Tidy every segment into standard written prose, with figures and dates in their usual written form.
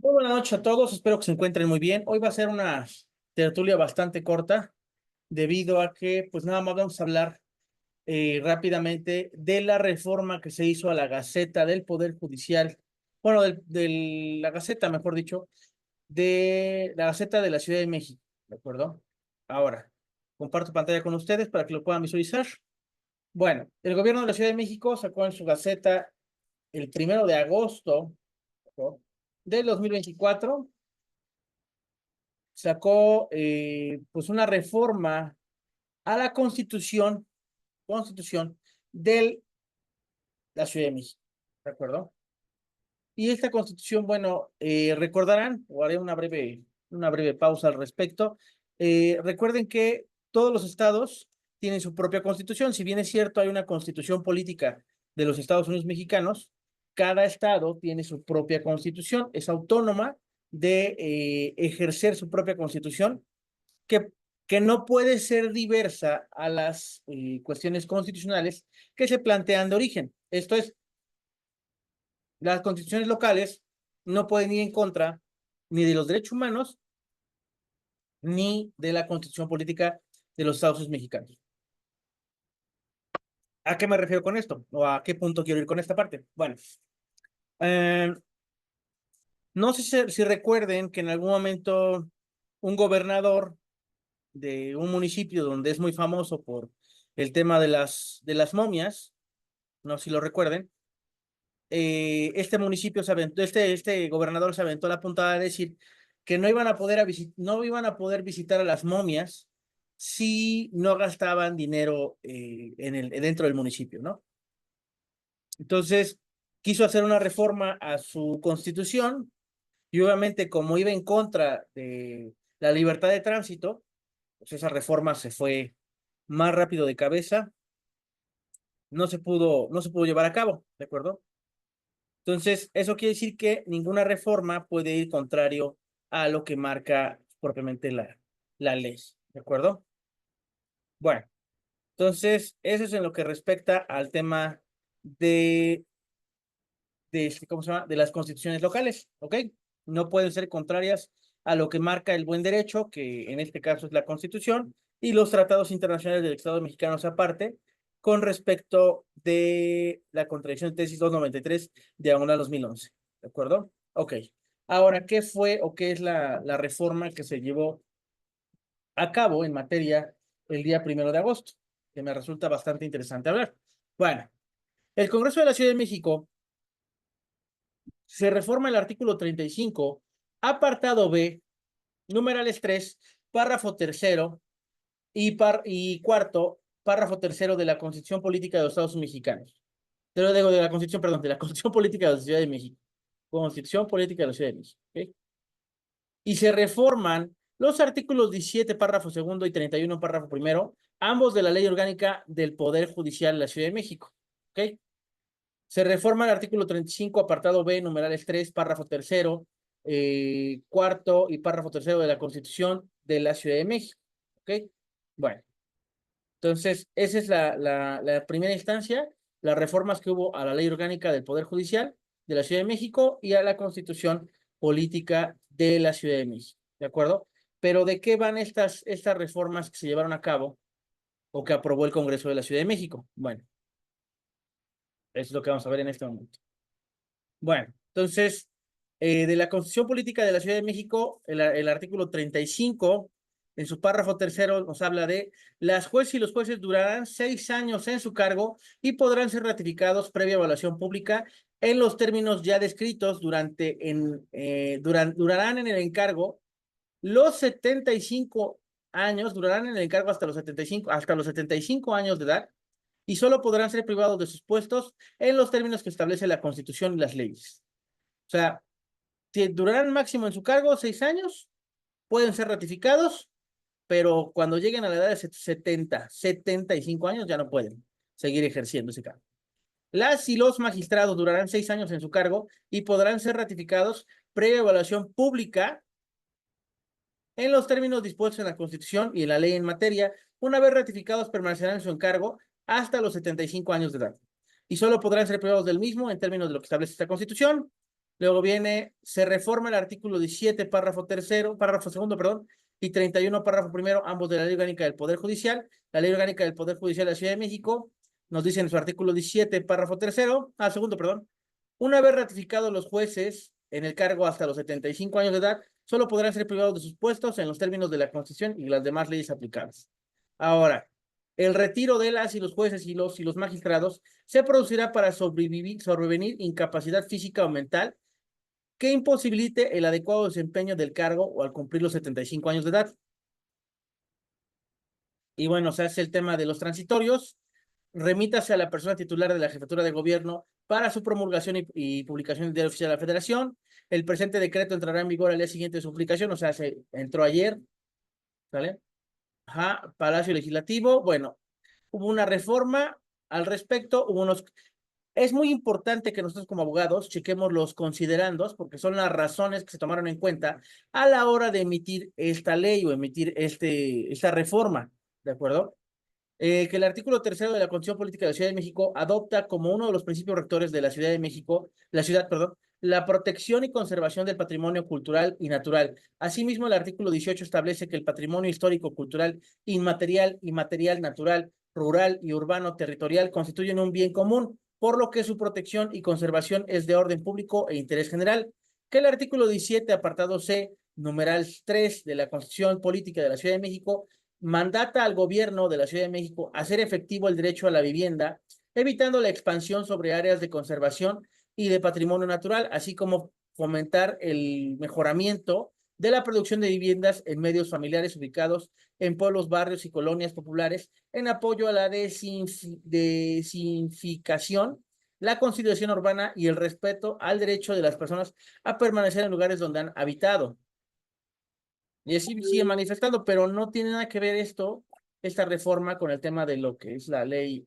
Muy buenas noches a todos, espero que se encuentren muy bien. Hoy va a ser una tertulia bastante corta, debido a que, pues nada más vamos a hablar rápidamente de la reforma que se hizo a la Gaceta del Poder Judicial, bueno, de la Gaceta, mejor dicho, de la Gaceta de la Ciudad de México, ¿de acuerdo? Ahora, comparto pantalla con ustedes para que lo puedan visualizar. Bueno, el gobierno de la Ciudad de México sacó en su Gaceta el 1 de agosto, ¿no?, del 2024, sacó pues una reforma a la constitución de la Ciudad de México, ¿de acuerdo? Y esta constitución, bueno, recordarán, o haré una breve pausa al respecto. Recuerden que todos los estados tienen su propia constitución. Si bien es cierto, hay una constitución política de los Estados Unidos mexicanos, cada estado tiene su propia constitución, es autónoma de ejercer su propia constitución, que, que no puede ser diversa a las cuestiones constitucionales que se plantean de origen. Esto es, las constituciones locales no pueden ir en contra ni de los derechos humanos ni de la constitución política de los Estados Unidos mexicanos. ¿A qué me refiero con esto? ¿O a qué punto quiero ir con esta parte? Bueno, eh, no sé si recuerden que en algún momento un gobernador de un municipio donde es muy famoso por el tema de las momias, no sé si lo recuerden, este municipio se aventó, este gobernador se aventó la puntada de decir que no iban a poder visitar a las momias si no gastaban dinero dentro del municipio, ¿no? Entonces, quiso hacer una reforma a su constitución y obviamente como iba en contra de la libertad de tránsito, pues esa reforma se fue más rápido de cabeza, no se pudo llevar a cabo, ¿de acuerdo? Entonces, eso quiere decir que ninguna reforma puede ir contrario a lo que marca propiamente la ley, ¿de acuerdo? Bueno, entonces, eso es en lo que respecta al tema de, ¿cómo se llama?, de las constituciones locales, ¿ok? No pueden ser contrarias a lo que marca el buen derecho, que en este caso es la Constitución, y los tratados internacionales del Estado mexicano aparte, con respecto de la contradicción de tesis 293, diagonal 2011, ¿de acuerdo? Ok. Ahora, ¿qué fue o qué es la reforma que se llevó a cabo en materia el día 1 de agosto? Que me resulta bastante interesante hablar. Bueno, el Congreso de la Ciudad de México se reforma el artículo 35, apartado B, numerales 3, párrafo tercero y cuarto, párrafo tercero de la Constitución Política de los Estados Mexicanos. Te lo digo de la Constitución, perdón, de la Constitución Política de la Ciudad de México. Constitución Política de la Ciudad de México. ¿Okay? Y se reforman los artículos 17, párrafo segundo y 31, párrafo primero, ambos de la Ley Orgánica del Poder Judicial de la Ciudad de México. ¿Ok? Se reforma el artículo 35, apartado B, numerales 3, párrafo tercero, cuarto y párrafo tercero de la Constitución de la Ciudad de México. ¿Ok? Bueno, entonces, esa es la primera instancia, las reformas que hubo a la Ley Orgánica del Poder Judicial de la Ciudad de México y a la Constitución Política de la Ciudad de México. ¿De acuerdo? Pero ¿de qué van estas reformas que se llevaron a cabo o que aprobó el Congreso de la Ciudad de México? Bueno, eso es lo que vamos a ver en este momento. Bueno, entonces, de la Constitución Política de la Ciudad de México, el artículo 35, en su párrafo tercero, nos habla de las jueces y los jueces durarán 6 años en su cargo y podrán ser ratificados previa evaluación pública en los términos ya descritos durarán en el encargo los 75 años, durarán en el encargo hasta los 75 años de edad, y solo podrán ser privados de sus puestos en los términos que establece la Constitución y las leyes. O sea, si durarán máximo en su cargo 6 años, pueden ser ratificados, pero cuando lleguen a la edad de 75 años ya no pueden seguir ejerciendo ese cargo. Las y los magistrados durarán 6 años en su cargo y podrán ser ratificados previa evaluación pública en los términos dispuestos en la Constitución y en la ley en materia. Una vez ratificados, permanecerán en su encargo hasta los 75 años de edad y solo podrán ser privados del mismo en términos de lo que establece esta Constitución Luego viene, se reforma el artículo 17, párrafo segundo, perdón, y 31, párrafo primero, ambos de la Ley Orgánica del Poder Judicial. La Ley Orgánica del Poder Judicial de la Ciudad de México nos dice en su artículo 17, párrafo segundo, perdón. Una vez ratificados los jueces en el cargo hasta los 75 años de edad, solo podrán ser privados de sus puestos en los términos de la Constitución y las demás leyes aplicables. Ahora, el retiro de las y los jueces y los magistrados se producirá para sobrevenir incapacidad física o mental que imposibilite el adecuado desempeño del cargo o al cumplir los 75 años de edad. Y bueno, se hace el tema de los transitorios. Remítase a la persona titular de la jefatura de gobierno para su promulgación y publicación en el Diario Oficial de la Federación. El presente decreto entrará en vigor al día siguiente de su publicación, o sea, se entró ayer, ¿vale? Ajá, Palacio Legislativo. Bueno, hubo una reforma al respecto, hubo unos... Es muy importante que nosotros como abogados chequemos los considerandos porque son las razones que se tomaron en cuenta a la hora de emitir esta ley o emitir esta reforma, ¿de acuerdo? Que el artículo tercero de la Constitución Política de la Ciudad de México adopta como uno de los principios rectores de la Ciudad de México, perdón, la protección y conservación del patrimonio cultural y natural. Asimismo, el artículo 18 establece que el patrimonio histórico, cultural, inmaterial y material natural, rural y urbano territorial constituyen un bien común, por lo que su protección y conservación es de orden público e interés general. Que el artículo 17, apartado C, numeral 3 de la Constitución Política de la Ciudad de México mandata al gobierno de la Ciudad de México hacer efectivo el derecho a la vivienda, evitando la expansión sobre áreas de conservación y de patrimonio natural, así como fomentar el mejoramiento de la producción de viviendas en medios familiares ubicados en pueblos, barrios y colonias populares, en apoyo a la desinficación, la consideración urbana y el respeto al derecho de las personas a permanecer en lugares donde han habitado. Y así sigue manifestando, pero no tiene nada que ver esta reforma con el tema de lo que es la ley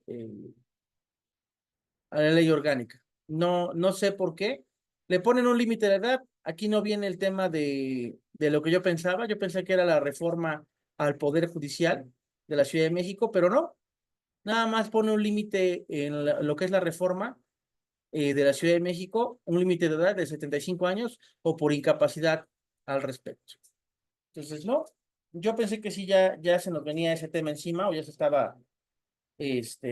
orgánica. No, no sé por qué. Le ponen un límite de edad. Aquí no viene el tema de lo que yo pensaba. Yo pensé que era la reforma al Poder Judicial de la Ciudad de México, pero no. Nada más pone un límite en lo que es la reforma de la Ciudad de México, un límite de edad de 75 años o por incapacidad al respecto. Entonces, no, yo pensé que sí, ya se nos venía ese tema encima o ya se estaba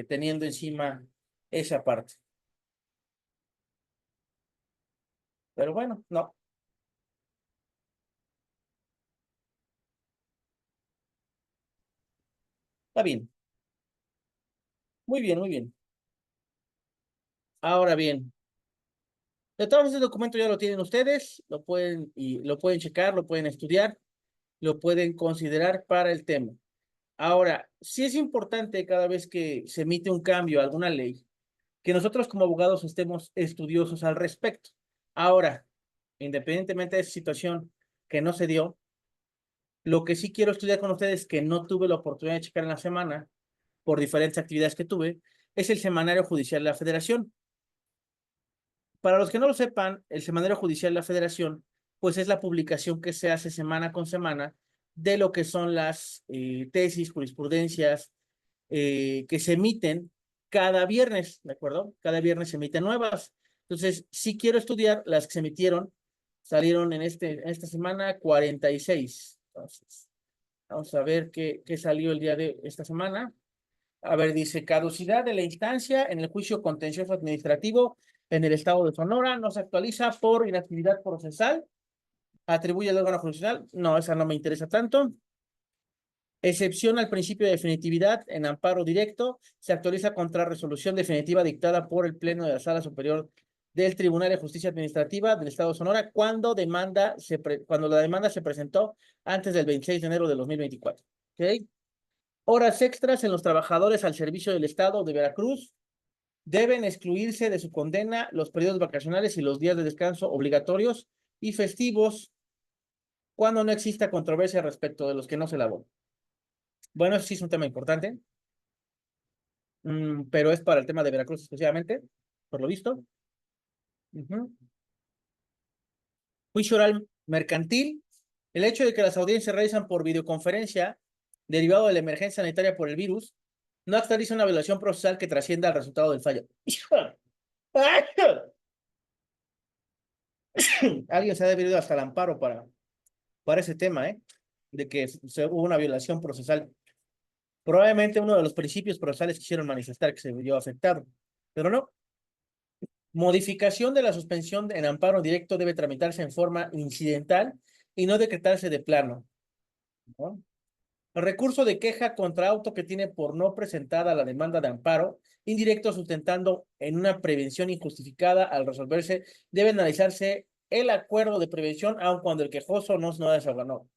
teniendo encima esa parte. Pero bueno, no, está bien. Muy bien, muy bien. Ahora bien, de todos este documento ya lo tienen ustedes, lo pueden checar, lo pueden estudiar, lo pueden considerar para el tema. Ahora, sí es importante cada vez que se emite un cambio a alguna ley, que nosotros como abogados estemos estudiosos al respecto. Ahora, independientemente de esa situación que no se dio, lo que sí quiero estudiar con ustedes, que no tuve la oportunidad de checar en la semana, por diferentes actividades que tuve, es el Semanario Judicial de la Federación. Para los que no lo sepan, el Semanario Judicial de la Federación, pues es la publicación que se hace semana con semana de lo que son las tesis, jurisprudencias que se emiten cada viernes, ¿de acuerdo? Cada viernes se emiten nuevas. Entonces, sí quiero estudiar las que se emitieron, salieron en esta semana 46. Entonces, vamos a ver qué salió el día de esta semana. A ver, dice, caducidad de la instancia en el juicio contencioso administrativo en el estado de Sonora no se actualiza por inactividad procesal. Atribuye al órgano jurisdiccional. No, esa no me interesa tanto. Excepción al principio de definitividad en amparo directo. Se actualiza contra resolución definitiva dictada por el Pleno de la Sala Superior del Tribunal de Justicia Administrativa del Estado de Sonora cuando la demanda se presentó antes del 26 de enero de 2024. ¿Ok? Horas extras en los trabajadores al servicio del Estado de Veracruz. Deben excluirse de su condena los periodos vacacionales y los días de descanso obligatorios y festivos cuando no exista controversia respecto de los que no se elaboran. Bueno, eso sí es un tema importante, pero es para el tema de Veracruz exclusivamente, por lo visto. Ujú. Juicio oral mercantil. El hecho de que las audiencias se realizan por videoconferencia derivado de la emergencia sanitaria por el virus no actualiza una evaluación procesal que trascienda al resultado del fallo. Alguien se ha debido hasta el amparo para ese tema, ¿eh? De que hubo una violación procesal. Probablemente uno de los principios procesales quisieron manifestar que se vio afectado, pero no. Modificación de la suspensión en amparo directo debe tramitarse en forma incidental y no decretarse de plano, ¿no? El recurso de queja contra auto que tiene por no presentada la demanda de amparo indirecto sustentando en una prevención injustificada al resolverse, debe analizarse el acuerdo de prevención aun cuando el quejoso no desorganó.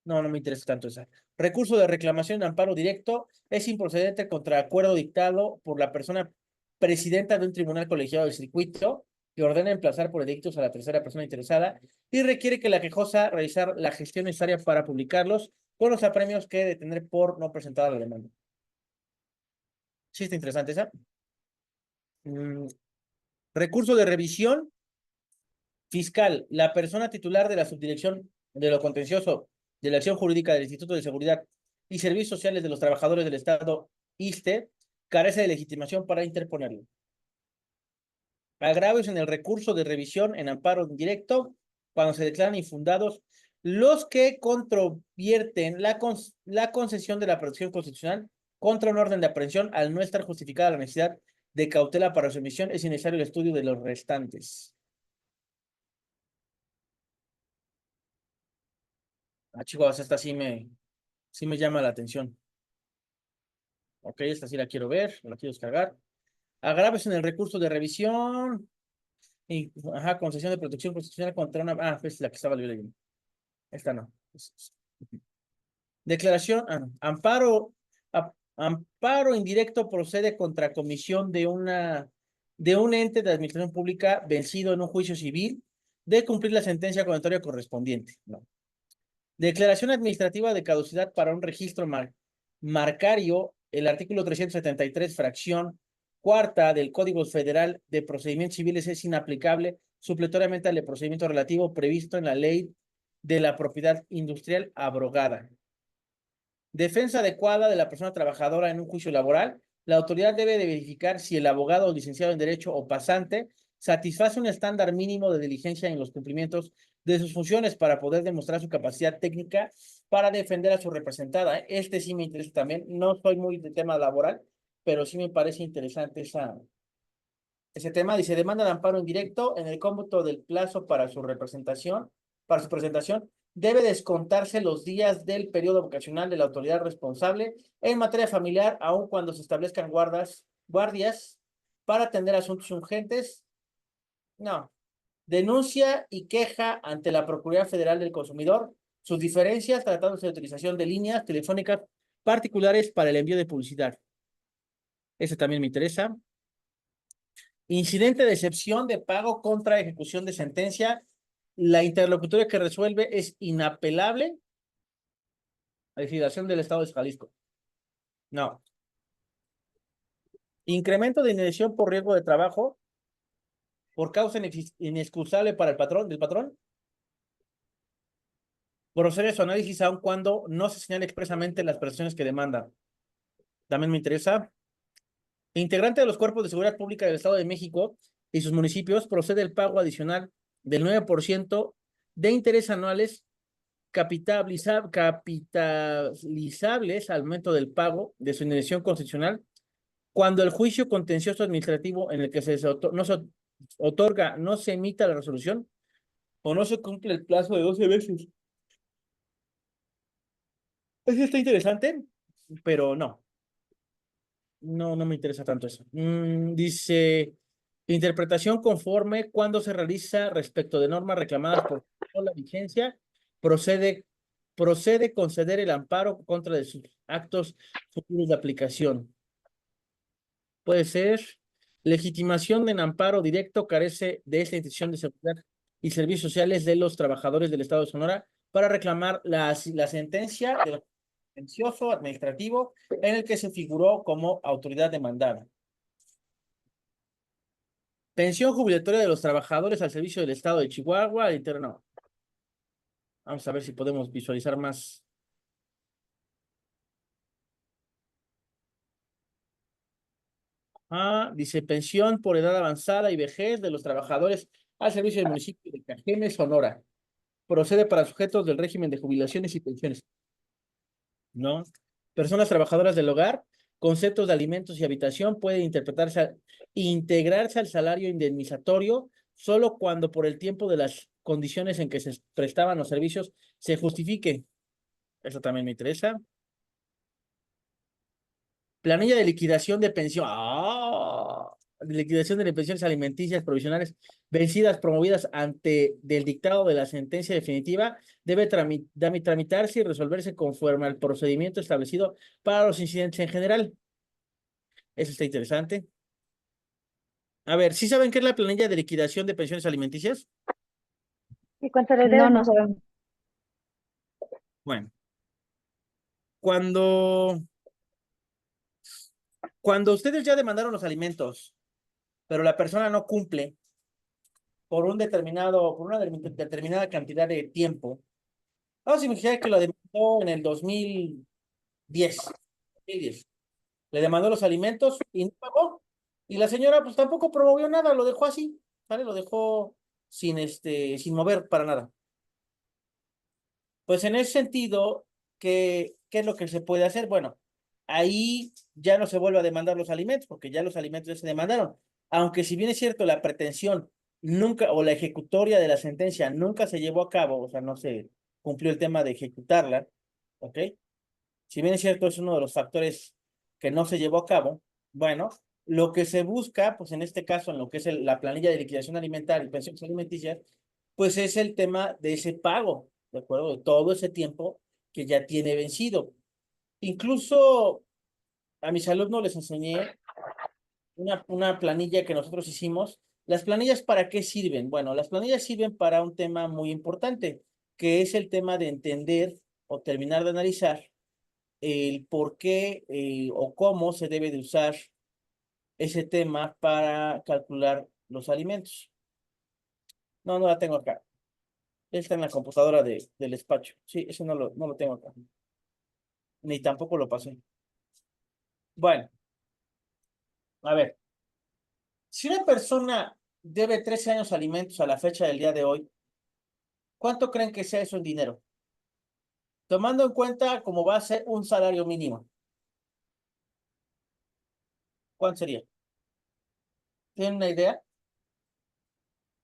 No, no me interesa tanto esa. Recurso de reclamación de amparo directo es improcedente contra acuerdo dictado por la persona presidenta de un tribunal colegiado del circuito que ordena emplazar por edictos a la tercera persona interesada y requiere que la quejosa realizar la gestión necesaria para publicarlos con los apremios que de tener por no presentada la demanda. Sí, está interesante esa. Mm, recurso de revisión fiscal. La persona titular de la subdirección de lo contencioso de la acción jurídica del Instituto de Seguridad y Servicios Sociales de los Trabajadores del Estado, ISSSTE, carece de legitimación para interponerlo. Agravios en el recurso de revisión en amparo indirecto cuando se declaran infundados los que controvierten la concesión de la protección constitucional contra un orden de aprehensión al no estar justificada la necesidad de cautela para su emisión, es innecesario el estudio de los restantes. Ah, chicos, esta sí me llama la atención. Ok, esta sí la quiero ver, la quiero descargar. Agraves en el recurso de revisión. Y, ajá, concesión de protección constitucional contra una. Ah, es la que estaba leyendo. Esta no. Declaración, amparo indirecto procede contra comisión de un ente de administración pública vencido en un juicio civil de cumplir la sentencia condenatoria correspondiente. No. Declaración administrativa de caducidad para un registro marcario, el artículo 373, fracción cuarta del Código Federal de Procedimientos Civiles es inaplicable supletoriamente al procedimiento relativo previsto en la Ley de la Propiedad Industrial abrogada. Defensa adecuada de la persona trabajadora en un juicio laboral. La autoridad debe de verificar si el abogado o licenciado en Derecho o pasante satisface un estándar mínimo de diligencia en los cumplimientos de sus funciones para poder demostrar su capacidad técnica para defender a su representada. Este sí me interesa también. No soy muy de tema laboral, pero sí me parece interesante ese tema. Dice, demanda de amparo indirecto en el cómputo del plazo para su presentación, debe descontarse los días del periodo vocacional de la autoridad responsable en materia familiar, aun cuando se establezcan guardias para atender asuntos urgentes. No. Denuncia y queja ante la Procuraduría Federal del Consumidor sus diferencias tratándose de utilización de líneas telefónicas particulares para el envío de publicidad. Ese también me interesa. Incidente de excepción de pago contra ejecución de sentencia. La interlocutoria que resuelve es inapelable a legislación del Estado de Jalisco. No. Incremento de indemnización por riesgo de trabajo por causa inexcusable para el patrón. Procede su análisis aun cuando no se señale expresamente las prestaciones que demanda. También me interesa. Integrante de los cuerpos de seguridad pública del Estado de México y sus municipios procede el pago adicional del 9% de intereses anuales capitalizables al momento del pago de su indemnización constitucional cuando el juicio contencioso administrativo en el que no se otorga, no se emita la resolución o no se cumple el plazo de 12 meses. Eso está interesante, pero no. No me interesa tanto eso. Dice, interpretación conforme cuando se realiza respecto de normas reclamadas por la vigencia, procede, procede conceder el amparo contra de sus actos futuros de aplicación. Puede ser legitimación en amparo directo carece de esta institución de seguridad y servicios sociales de los trabajadores del Estado de Sonora para reclamar la sentencia del contencioso administrativo en el que se figuró como autoridad demandada. Pensión jubilatoria de los trabajadores al servicio del Estado de Chihuahua. No. Vamos a ver si podemos visualizar más. Dice pensión por edad avanzada y vejez de los trabajadores al servicio del municipio de Cajeme, Sonora. Procede para sujetos del régimen de jubilaciones y pensiones. ¿No? Personas trabajadoras del hogar, conceptos de alimentos y habitación pueden integrarse al salario indemnizatorio solo cuando por el tiempo de las condiciones en que se prestaban los servicios se justifique. Eso también me interesa. Planilla de liquidación de pensión. ¡Ah! De liquidación de pensiones alimenticias provisionales vencidas promovidas ante del dictado de la sentencia definitiva debe tramitarse y resolverse conforme al procedimiento establecido para los incidentes en general. Eso está interesante. A ver, ¿sí saben qué es la planilla de liquidación de pensiones alimenticias? ¿Y cuánto le No, deben? no sabemos. Bueno, cuando, cuando ustedes ya demandaron los alimentos, pero la persona no cumple por una determinada cantidad de tiempo. Vamos a imaginar que lo demandó en el 2010. 2010. Le demandó los alimentos y no pagó. Y la señora pues tampoco promovió nada, lo dejó así, ¿vale? Lo dejó sin mover para nada. Pues en ese sentido, ¿qué es lo que se puede hacer? Bueno, ahí ya no se vuelve a demandar los alimentos, porque ya los alimentos ya se demandaron. Aunque si bien es cierto, la pretensión nunca, o la ejecutoria de la sentencia nunca se llevó a cabo, o sea, no se cumplió el tema de ejecutarla, ¿ok? Si bien es cierto, es uno de los factores que no se llevó a cabo, bueno, lo que se busca, pues en este caso, en lo que es la planilla de liquidación alimentaria y pensiones alimenticias, pues es el tema de ese pago, ¿de acuerdo? De todo ese tiempo que ya tiene vencido. Incluso a mis alumnos les enseñé una planilla que nosotros hicimos. ¿Las planillas para qué sirven? Bueno, las planillas sirven para un tema muy importante, que es el tema de entender o terminar de analizar el por qué o cómo se debe de usar ese tema para calcular los alimentos. No, no la tengo acá. Está en la computadora del despacho. Sí, eso no lo tengo acá. Ni tampoco lo pasé. Bueno, a ver. Si una persona debe 13 años alimentos a la fecha del día de hoy, ¿cuánto creen que sea eso en dinero? Tomando en cuenta cómo va a ser un salario mínimo. ¿Cuánto sería? ¿Tienen una idea?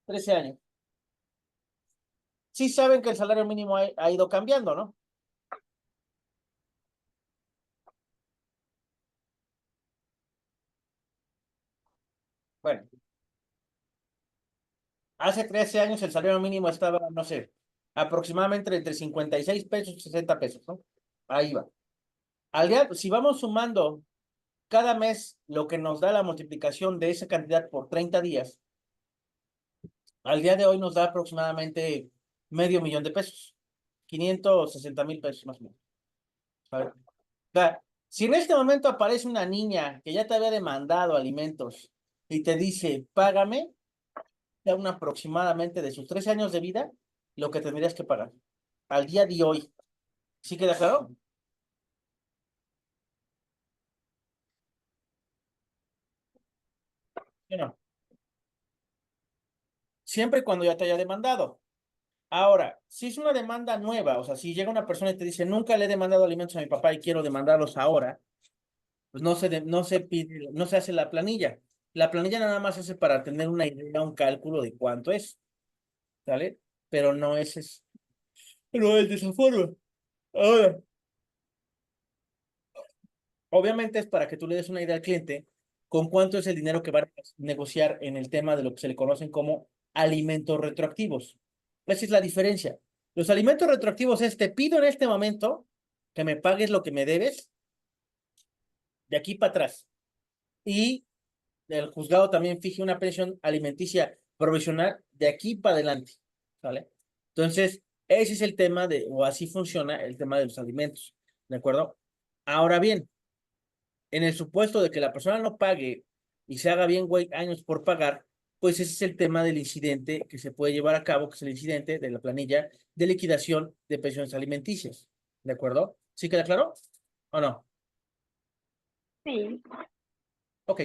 13 años. Sí saben que el salario mínimo ha ido cambiando, ¿no? Bueno, hace 13 años el salario mínimo estaba, no sé, aproximadamente entre 56 pesos y 60 pesos, ¿no? Ahí va. Si vamos sumando cada mes lo que nos da la multiplicación de esa cantidad por 30 días, al día de hoy nos da aproximadamente $500,000, 560,000 pesos más o menos. ¿Sabes? O sea, si en este momento aparece una niña que ya te había demandado alimentos y te dice, págame, da un aproximadamente de sus 13 años de vida, lo que tendrías que pagar. Al día de hoy. ¿Sí queda claro? Bueno, siempre y cuando ya te haya demandado. Ahora, si es una demanda nueva, o sea, si llega una persona y te dice, nunca le he demandado alimentos a mi papá y quiero demandarlos ahora, pues no se pide, no se hace la planilla. La planilla nada más se hace para tener una idea, un cálculo de cuánto es, ¿sale? Pero no es de esa forma. Ahora, obviamente es para que tú le des una idea al cliente con cuánto es el dinero que va a negociar en el tema de lo que se le conocen como alimentos retroactivos. Esa es la diferencia. Los alimentos retroactivos es, te pido en este momento que me pagues lo que me debes de aquí para atrás. Y el juzgado también fije una pensión alimenticia provisional de aquí para adelante, ¿vale? Entonces, ese es el tema o así funciona el tema de los alimentos, ¿de acuerdo? Ahora bien, en el supuesto de que la persona no pague y se haga bien, güey, años por pagar, pues ese es el tema del incidente que se puede llevar a cabo, que es el incidente de la planilla de liquidación de pensiones alimenticias, ¿de acuerdo? ¿Sí queda claro? ¿O no? Sí. Ok.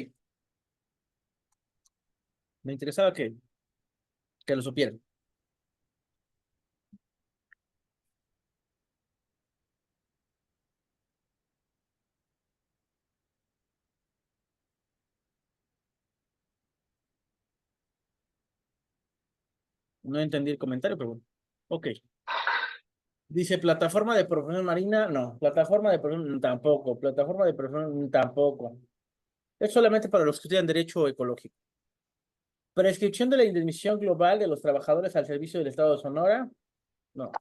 Me interesaba que que lo supieran. No entendí el comentario, pero bueno. Ok. Dice plataforma de profesión marina, no. Plataforma de profesión tampoco. Plataforma de profesión tampoco. Es solamente para los que estudian derecho ecológico. Prescripción de la indemnización global de los trabajadores al servicio del Estado de Sonora, no.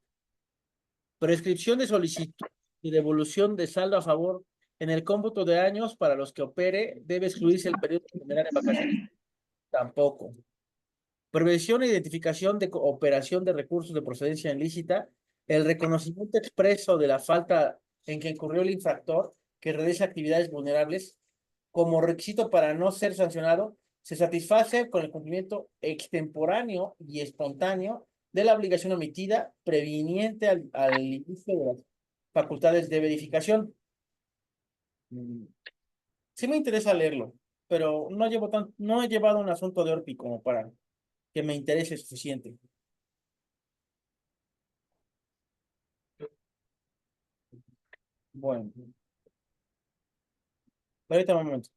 Prescripción de solicitud y devolución de saldo a favor en el cómputo de años para los que opere, debe excluirse el periodo de de vacaciones, tampoco. Prevención e identificación de operación de recursos de procedencia ilícita, el reconocimiento expreso de la falta en que incurrió el infractor que realiza actividades vulnerables como requisito para no ser sancionado, se satisface con el cumplimiento extemporáneo y espontáneo de la obligación omitida previniente al inicio de las facultades de verificación. Mm, Sí me interesa leerlo, pero no he llevado un asunto de Orpi como para que me interese suficiente. Bueno, ahorita un momento.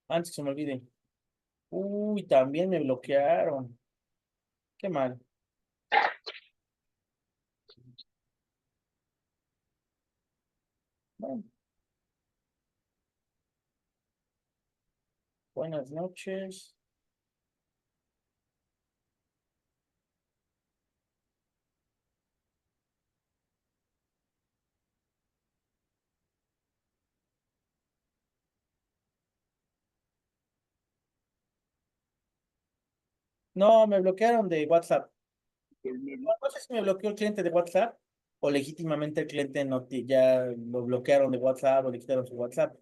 Antes que se me olvide. Uy, también me bloquearon. Qué mal. Bueno, buenas noches. No, me bloquearon de WhatsApp. No sé si me bloqueó el cliente de WhatsApp o legítimamente el cliente no ya lo bloquearon de WhatsApp o le quitaron su WhatsApp.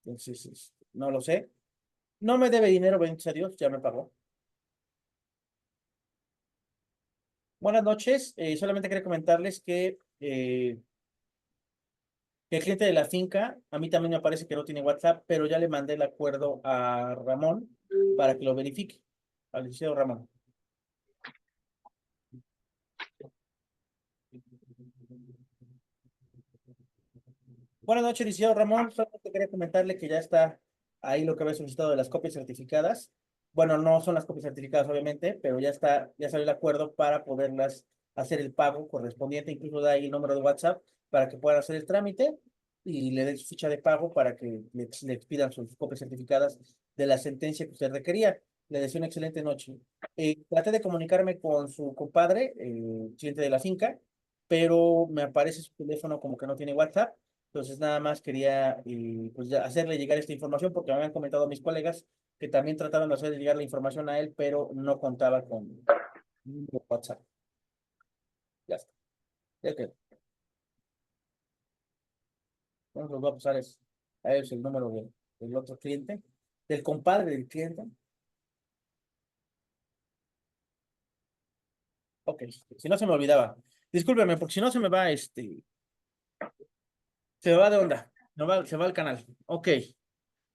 Entonces, no lo sé. No me debe dinero, bendito sea Dios, ya me pagó. Buenas noches. Solamente quería comentarles que el cliente de la finca, a mí también me parece que no tiene WhatsApp, pero ya le mandé el acuerdo a Ramón para que lo verifique. Al licenciado Ramón. Buenas noches, licenciado Ramón. Solamente quería comentarle que ya está ahí lo que había solicitado de las copias certificadas. Bueno, no son las copias certificadas, obviamente, pero ya está, ya salió el acuerdo para poderlas hacer el pago correspondiente. Incluso da ahí el número de WhatsApp para que puedan hacer el trámite y le den su ficha de pago para que le expidan sus copias certificadas de la sentencia que usted requería. Le deseo una excelente noche. Traté de comunicarme con su compadre, el cliente de la finca, pero me aparece su teléfono como que no tiene WhatsApp. Entonces, nada más quería pues, ya hacerle llegar esta información porque me habían comentado mis colegas que también trataron de hacerle llegar la información a él, pero no contaba con WhatsApp. Ya está. Ya que nos va a pasar a ellos el número del otro cliente, del compadre del cliente. Ok, si no se me olvidaba. Discúlpeme, porque si no se me va, se me va de onda. Se va al canal. Ok.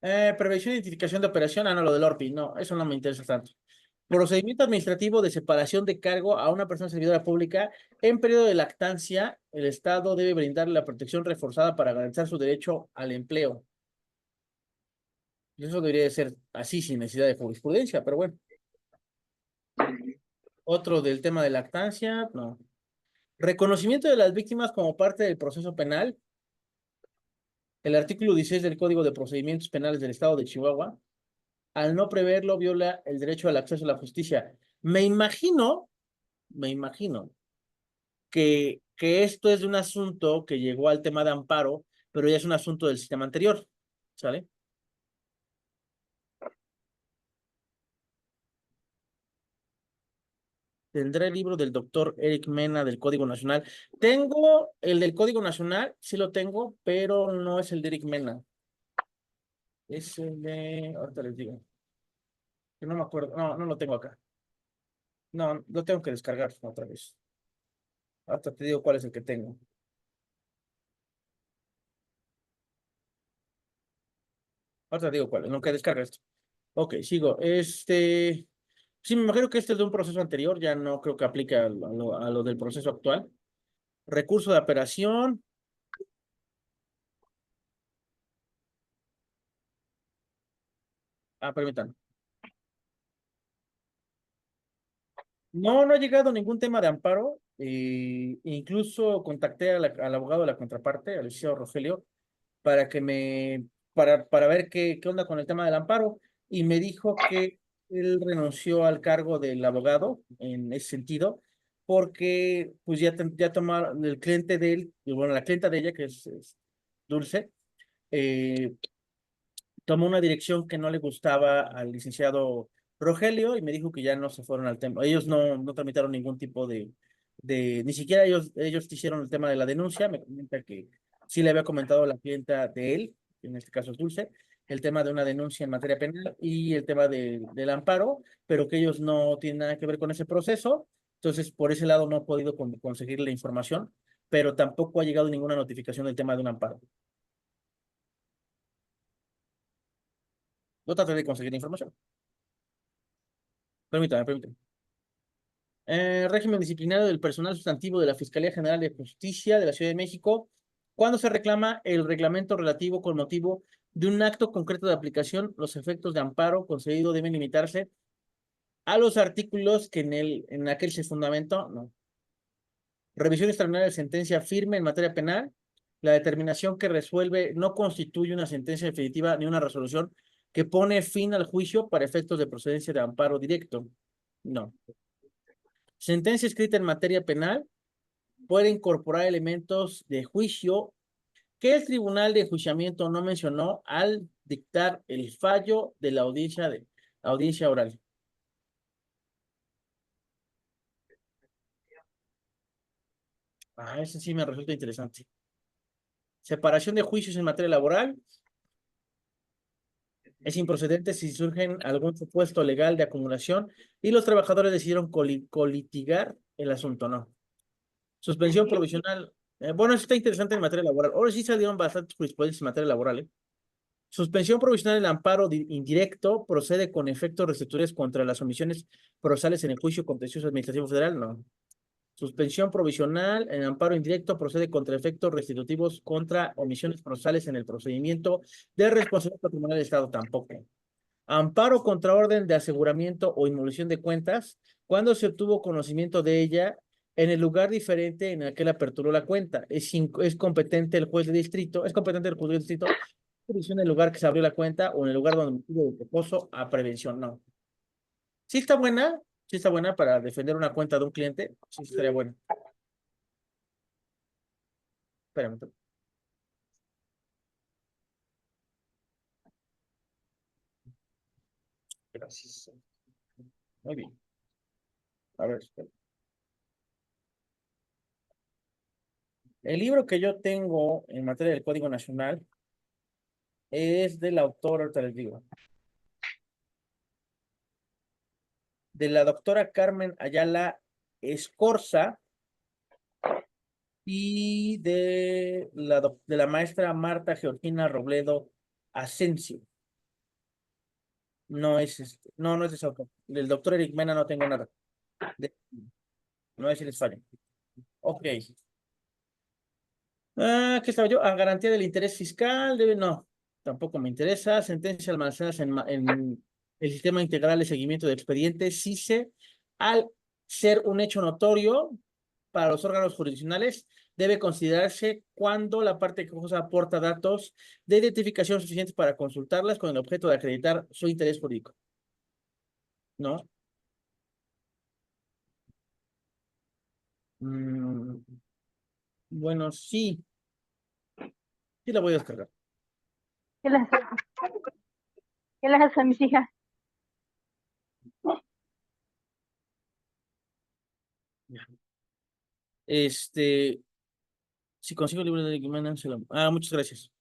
Prevención e identificación de operación. Ah, no, lo del ORPI. No, eso no me interesa tanto. Procedimiento administrativo de separación de cargo a una persona servidora pública en periodo de lactancia. El Estado debe brindarle la protección reforzada para garantizar su derecho al empleo. Y eso debería de ser así, sin necesidad de jurisprudencia, pero bueno. Otro del tema de lactancia, no. Reconocimiento de las víctimas como parte del proceso penal. El artículo 16 del Código de Procedimientos Penales del Estado de Chihuahua, al no preverlo, viola el derecho al acceso a la justicia. Me imagino que esto es de un asunto que llegó al tema de amparo, pero ya es un asunto del sistema anterior, ¿sale? Tendré el libro del doctor Eric Mena del Código Nacional. Tengo el del Código Nacional, sí lo tengo, pero no es el de Eric Mena. Es el de, ahorita les digo, que no me acuerdo, no, no lo tengo acá. No, lo tengo que descargar otra vez. Hasta te digo cuál es el que tengo. Ahora te digo cuál, en lo que descarga esto. Ok, sigo. Sí, me imagino que este es de un proceso anterior, ya no creo que aplique a lo del proceso actual. Recurso de operación. Ah, permítanme. No, no ha llegado ningún tema de amparo. Incluso contacté al abogado de la contraparte, al licenciado Rogelio, para que para ver qué onda con el tema del amparo. Y me dijo que él renunció al cargo del abogado en ese sentido, porque pues ya tomaron el cliente de él, y bueno, la clienta de ella, que es Dulce, eh, tomó una dirección que no le gustaba al licenciado Rogelio y me dijo que ya no se fueron al tema. Ellos no tramitaron ningún tipo ni siquiera ellos hicieron el tema de la denuncia. Me comenta que sí le había comentado a la clienta de él, en este caso es Dulce, el tema de una denuncia en materia penal y el tema del amparo, pero que ellos no tienen nada que ver con ese proceso. Entonces, por ese lado no he podido conseguir la información, pero tampoco ha llegado ninguna notificación del tema de un amparo. No traté de conseguir información. Permítame. Régimen disciplinario del personal sustantivo de la Fiscalía General de Justicia de la Ciudad de México, cuando se reclama el reglamento relativo con motivo de un acto concreto de aplicación, los efectos de amparo concedido deben limitarse a los artículos que en aquel se fundamentó, no. Revisión extraordinaria de sentencia firme en materia penal. La determinación que resuelve no constituye una sentencia definitiva ni una resolución que pone fin al juicio para efectos de procedencia de amparo directo. No. Sentencia escrita en materia penal puede incorporar elementos de juicio que el tribunal de enjuiciamiento no mencionó al dictar el fallo de la audiencia oral. Ah, ese sí me resulta interesante. Separación de juicios en materia laboral es improcedente si surgen algún supuesto legal de acumulación y los trabajadores decidieron colitigar el asunto, ¿no? Suspensión provisional. Bueno, eso está interesante en materia laboral. Ahora sí salieron bastantes jurisprudencias en materia laboral, ¿eh? Suspensión provisional del amparo indirecto procede con efectos restitutorios contra las omisiones procesales en el juicio contencioso administrativo federal, no. Suspensión provisional en amparo indirecto procede contra efectos restitutivos contra omisiones procesales en el procedimiento de responsabilidad patrimonial del Estado, tampoco. Amparo contra orden de aseguramiento o involución de cuentas cuando se obtuvo conocimiento de ella en el lugar diferente en el que la aperturó la cuenta. Es competente el juez de distrito, es competente el juez de distrito en el lugar que se abrió la cuenta o en el lugar donde tuvo el reposo a prevención. No. Sí está buena para defender una cuenta de un cliente. Sí, estaría buena. Espérame. Gracias. Muy bien. A ver, espera. El libro que yo tengo en materia del Código Nacional es del autor, ahorita les digo, de la doctora Carmen Ayala Escorza y de la maestra Marta Georgina Robledo Asensio. No es de ese autor. Del doctor Eric Mena no tengo nada. De- no es el España. Ok. ¿Qué estaba yo? Garantía del interés fiscal. No, tampoco me interesa. Sentencias almacenadas en el sistema integral de seguimiento de expedientes, SISE, al ser un hecho notorio para los órganos jurisdiccionales, debe considerarse cuando la parte quejosa aporta datos de identificación suficientes para consultarlas con el objeto de acreditar su interés jurídico. ¿No? Mm, bueno, sí la voy a descargar. ¿Qué les, qué les hace a mis hijas? Este, si consigo el libro de Guimana, muchas gracias.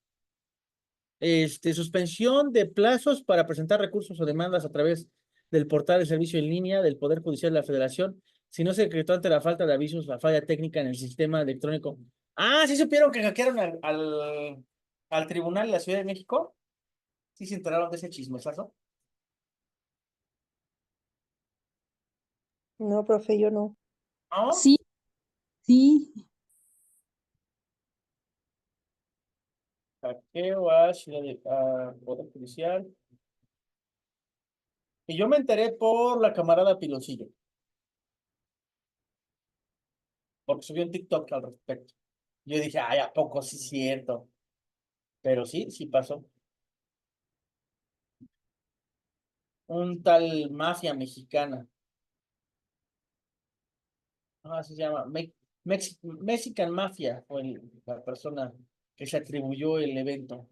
Suspensión de plazos para presentar recursos o demandas a través del portal de servicio en línea del Poder Judicial de la Federación, si no se decretó ante la falta de avisos la falla técnica en el sistema electrónico. Ah, ¿sí supieron que hackearon al tribunal de la Ciudad de México? ¿Sí se enteraron de ese chismesazo? No, profe, yo no. ¿No? Sí, sí. Hackeo a Poder Judicial. Y yo me enteré por la camarada Piloncillo, porque subió un TikTok al respecto. Yo dije, ay, ¿a poco sí es cierto? Pero sí, sí pasó. Un tal mafia mexicana. Se llama Mexican Mafia, fue la persona que se atribuyó el evento.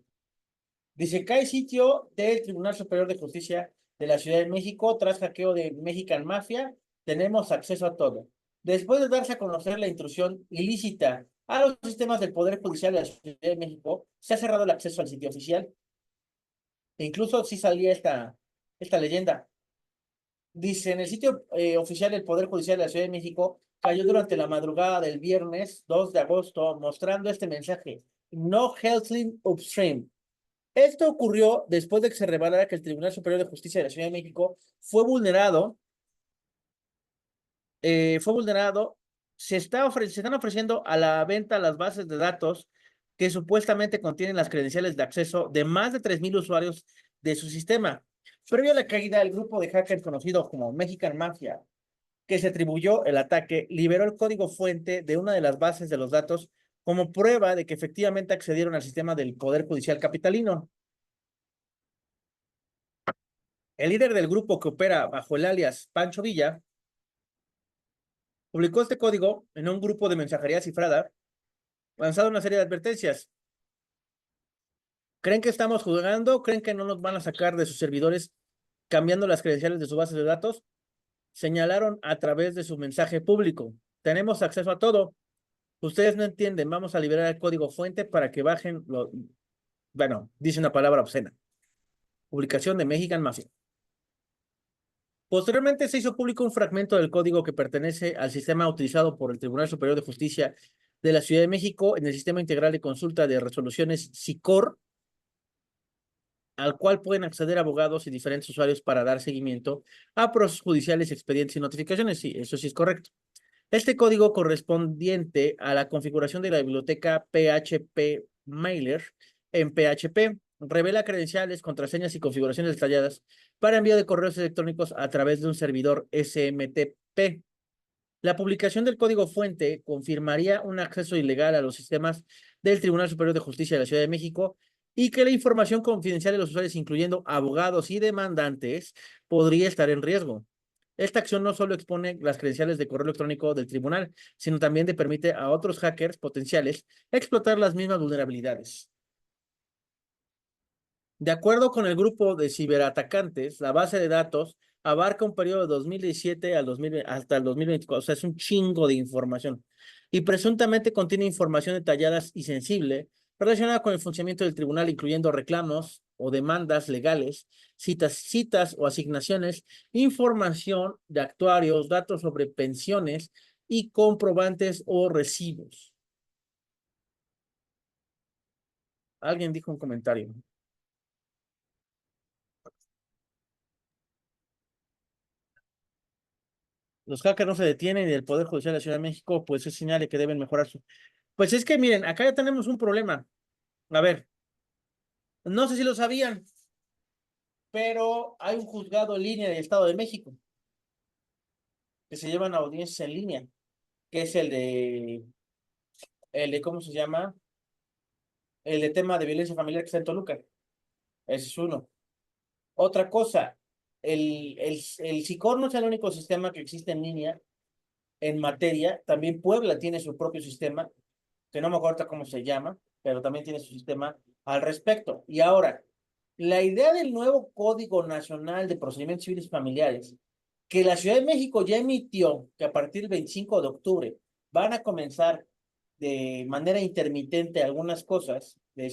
Dice, cae sitio del Tribunal Superior de Justicia de la Ciudad de México tras hackeo de Mexican Mafia. Tenemos acceso a todo. Después de darse a conocer la intrusión ilícita a los sistemas del Poder Judicial de la Ciudad de México, se ha cerrado el acceso al sitio oficial. E incluso sí salía esta leyenda. Dice, en el sitio oficial del Poder Judicial de la Ciudad de México, cayó durante la madrugada del viernes 2 de agosto, mostrando este mensaje: No Helpline Upstream. Esto ocurrió después de que se revelara que el Tribunal Superior de Justicia de la Ciudad de México fue vulnerado, se están ofreciendo a la venta las bases de datos que supuestamente contienen las credenciales de acceso de más de 3,000 usuarios de su sistema. Previo a la caída, el grupo de hackers conocido como Mexican Mafia, que se atribuyó el ataque, liberó el código fuente de una de las bases de los datos como prueba de que efectivamente accedieron al sistema del Poder Judicial Capitalino. El líder del grupo que opera bajo el alias Pancho Villa publicó este código en un grupo de mensajería cifrada, lanzado una serie de advertencias. ¿Creen que estamos jugando? ¿Creen que no nos van a sacar de sus servidores cambiando las credenciales de su base de datos? Señalaron a través de su mensaje público. Tenemos acceso a todo. Ustedes no entienden. Vamos a liberar el código fuente para que bajen lo... Bueno, dice una palabra obscena. Publicación de Mexican Mafia. Posteriormente se hizo público un fragmento del código que pertenece al sistema utilizado por el Tribunal Superior de Justicia de la Ciudad de México en el Sistema Integral de Consulta de Resoluciones SICOR, al cual pueden acceder abogados y diferentes usuarios para dar seguimiento a procesos judiciales, expedientes y notificaciones. Sí, eso sí es correcto. Este código correspondiente a la configuración de la biblioteca PHP Mailer en PHP revela credenciales, contraseñas y configuraciones detalladas para envío de correos electrónicos a través de un servidor SMTP. La publicación del código fuente confirmaría un acceso ilegal a los sistemas del Tribunal Superior de Justicia de la Ciudad de México y que la información confidencial de los usuarios, incluyendo abogados y demandantes, podría estar en riesgo. Esta acción no solo expone las credenciales de correo electrónico del tribunal, sino también le permite a otros hackers potenciales explotar las mismas vulnerabilidades. De acuerdo con el grupo de ciberatacantes, la base de datos abarca un periodo de 2017 hasta el 2024, o sea, es un chingo de información. Y presuntamente contiene información detallada y sensible relacionada con el funcionamiento del tribunal, incluyendo reclamos o demandas legales, citas o asignaciones, información de actuarios, datos sobre pensiones y comprobantes o recibos. Alguien dijo un comentario. Los hackers no se detienen y el Poder Judicial de la Ciudad de México, pues es señal de que deben mejorar su... Pues es que miren, acá ya tenemos un problema. A ver, no sé si lo sabían, pero hay un juzgado en línea del Estado de México que se llevan audiencias en línea, que es ¿cómo se llama? El de tema de violencia familiar que está en Toluca. Ese es uno. Otra cosa, el SICOR no es el único sistema que existe en línea en materia. También Puebla tiene su propio sistema, que no me acuerdo cómo se llama, pero también tiene su sistema al respecto. Y ahora, la idea del nuevo Código Nacional de Procedimientos Civiles y Familiares, que la Ciudad de México ya emitió, que a partir del 25 de octubre van a comenzar de manera intermitente algunas cosas de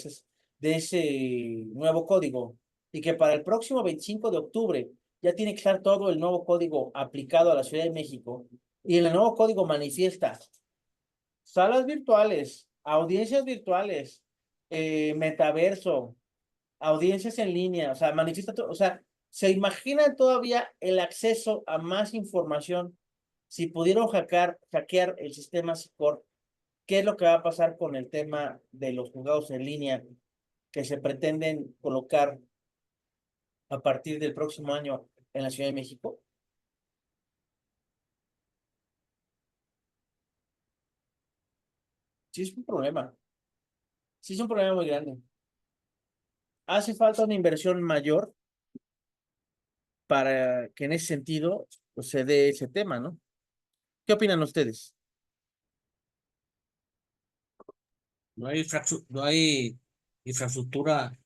ese nuevo código, y que para el próximo 25 de octubre ya tiene que estar todo el nuevo código aplicado a la Ciudad de México. Y en el nuevo código manifiesta salas virtuales, audiencias virtuales, metaverso, audiencias en línea, o sea, manifiesta todo, o sea, ¿se imaginan todavía el acceso a más información si pudieron hackear el sistema SICOR? ¿Qué es lo que va a pasar con el tema de los juzgados en línea que se pretenden colocar a partir del próximo año en la Ciudad de México? Sí es un problema, sí es un problema muy grande. Hace falta una inversión mayor para que en ese sentido pues, se dé ese tema, ¿no? ¿Qué opinan ustedes? No hay infraestructura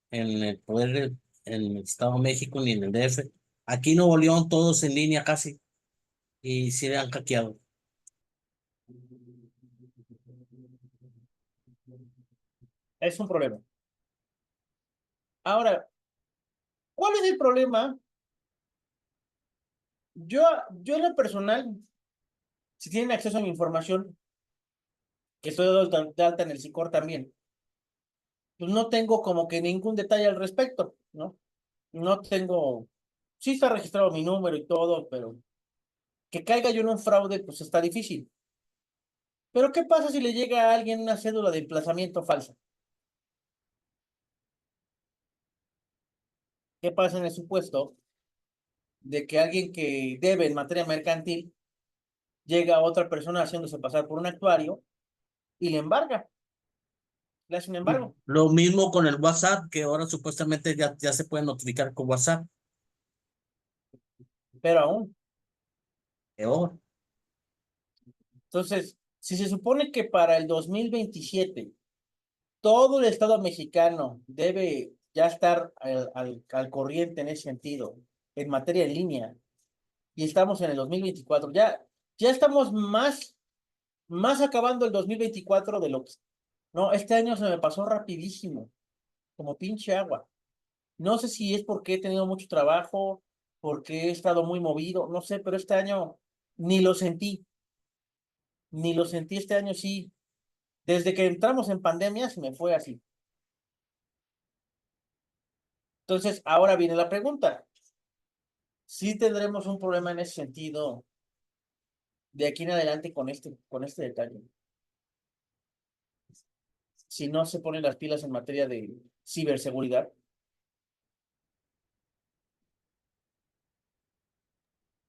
en el en el Estado de México ni en el DF. Aquí en Nuevo León todos en línea casi y se han hackeado. Es un problema. Ahora, ¿cuál es el problema? Yo, yo en lo personal, si tienen acceso a mi información, que estoy de alta en el SICOR también, pues no tengo como que ningún detalle al respecto, ¿no? No tengo, sí está registrado mi número y todo, pero que caiga yo en un fraude, pues está difícil. Pero ¿qué pasa si le llega a alguien una cédula de emplazamiento falsa? ¿Qué pasa en el supuesto de que alguien que debe en materia mercantil llega a otra persona haciéndose pasar por un actuario y le embarga, le hace un embargo? Lo mismo con el WhatsApp, que ahora supuestamente ya se puede notificar con WhatsApp. Pero aún. Peor. Entonces, si se supone que para el 2027 todo el Estado mexicano debe ya estar al corriente en ese sentido, en materia en línea, y estamos en el 2024, ya estamos más acabando el 2024 de lo que... No, este año se me pasó rapidísimo, como pinche agua. No sé si es porque he tenido mucho trabajo, porque he estado muy movido, no sé, pero este año ni lo sentí, ni lo sentí este año, sí. Desde que entramos en pandemia se me fue así. Entonces, ahora viene la pregunta. ¿Sí tendremos un problema en ese sentido de aquí en adelante con este detalle? Si no se ponen las pilas en materia de ciberseguridad.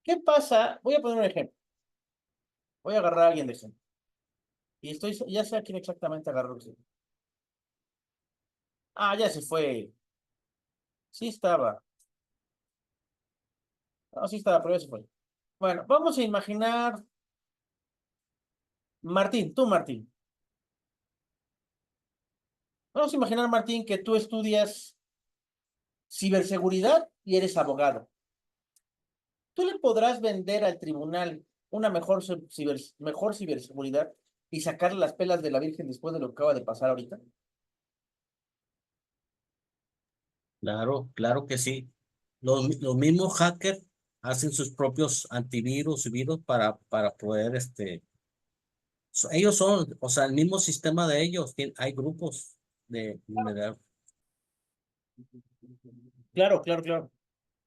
¿Qué pasa? Voy a poner un ejemplo. Voy a agarrar a alguien de ejemplo. Y ya sé a quién exactamente agarro. Ah, ya se fue. Sí estaba. No, sí estaba, pero ya se fue. Bueno, vamos a imaginar, Martín, tú, Martín. Vamos a imaginar, Martín, que tú estudias ciberseguridad y eres abogado. ¿Tú le podrás vender al tribunal una mejor ciberseguridad y sacarle las pelas de la Virgen después de lo que acaba de pasar ahorita? Claro, claro que sí. Los mismos hackers hacen sus propios antivirus y virus para poder, ellos son, o sea, el mismo sistema de ellos, hay grupos de. Claro, claro, claro.